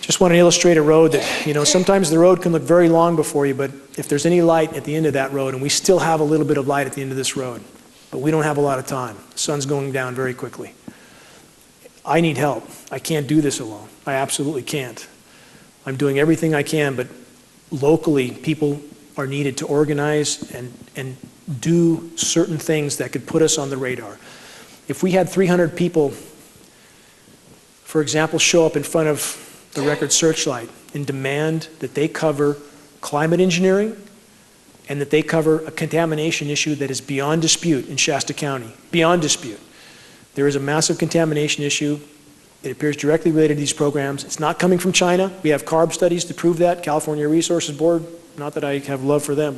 Just want to illustrate a road that, you know, sometimes the road can look very long before you, but if there's any light at the end of that road, and we still have a little bit of light at the end of this road, but we don't have a lot of time. The sun's going down very quickly. I need help. I can't do this alone. I absolutely can't. I'm doing everything I can, but locally, people are needed to organize and do certain things that could put us on the radar. If we had 300 people, for example, show up in front of the Record Searchlight and demand that they cover climate engineering and that they cover a contamination issue that is beyond dispute in Shasta County, beyond dispute. There is a massive contamination issue. It appears directly related to these programs. It's not coming from China. We have CARB studies to prove that. California Resources Board, not that I have love for them,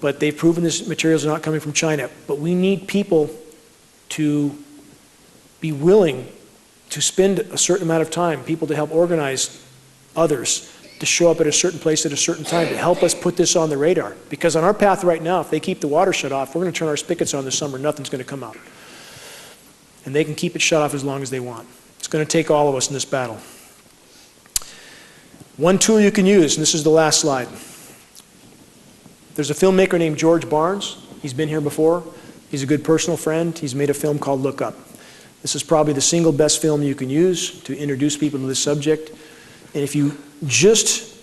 but they've proven these materials are not coming from China. But we need people to be willing to spend a certain amount of time, people to help organize others to show up at a certain place at a certain time to help us put this on the radar. Because on our path right now, if they keep the water shut off, we're going to turn our spigots on this summer, nothing's going to come out. And they can keep it shut off as long as they want. It's going to take all of us in this battle. One tool you can use, and this is the last slide. There's a filmmaker named George Barnes. He's been here before. He's a good personal friend. He's made a film called Look Up. This is probably the single best film you can use to introduce people to this subject. And if you just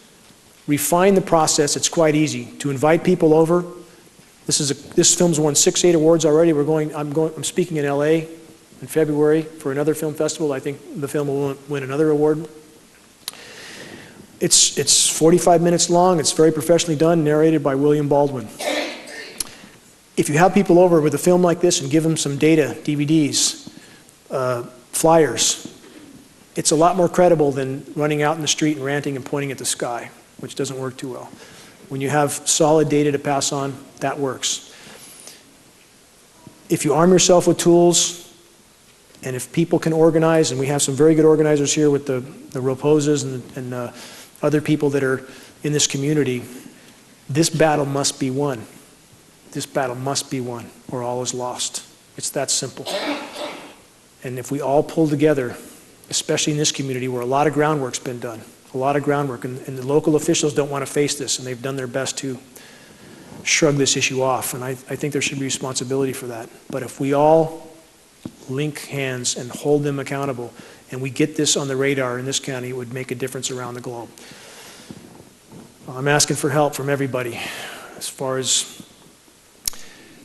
refine the process, it's quite easy to invite people over. This film's won 6, 8 awards already. I'm speaking in LA in February for another film festival. I think the film will win another award. It's 45 minutes long. It's very professionally done, narrated by William Baldwin. If you have people over with a film like this and give them some data, DVDs, flyers, it's a lot more credible than running out in the street and ranting and pointing at the sky, which doesn't work too well. When you have solid data to pass on, that works. If you arm yourself with tools, and if people can organize, and we have some very good organizers here with the Raposas and other people that are in this community, this battle must be won. This battle must be won, or all is lost. It's that simple. And if we all pull together, especially in this community where a lot of groundwork's been done, a lot of groundwork, and the local officials don't want to face this, and they've done their best to shrug this issue off, and I think there should be responsibility for that. But if we all link hands and hold them accountable, and we get this on the radar in this county, it would make a difference around the globe. I'm asking for help from everybody as far as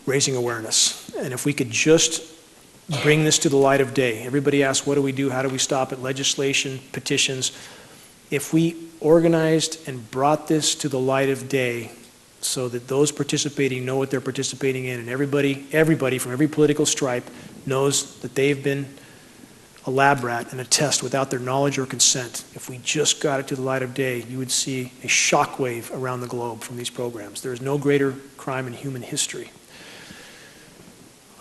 raising awareness. And if we could just bring this to the light of day. Everybody asks, what do we do? How do we stop it? Legislation, petitions. If we organized and brought this to the light of day so that those participating know what they're participating in, and everybody from every political stripe knows that they've been a lab rat and a test without their knowledge or consent, if we just got it to the light of day, you would see a shockwave around the globe from these programs. There is no greater crime in human history.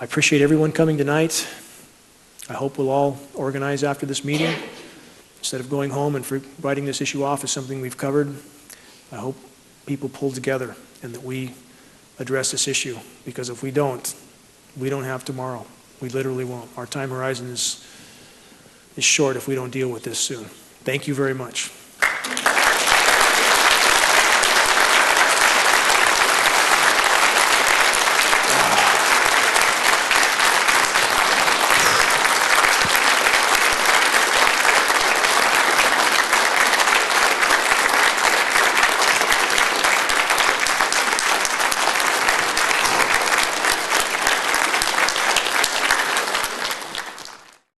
I appreciate everyone coming tonight. I hope we'll all organize after this meeting. Instead of going home and writing this issue off as something we've covered, I hope people pull together and that we address this issue. Because if we don't have tomorrow. We literally won't. Our time horizon is short if we don't deal with this soon. Thank you very much.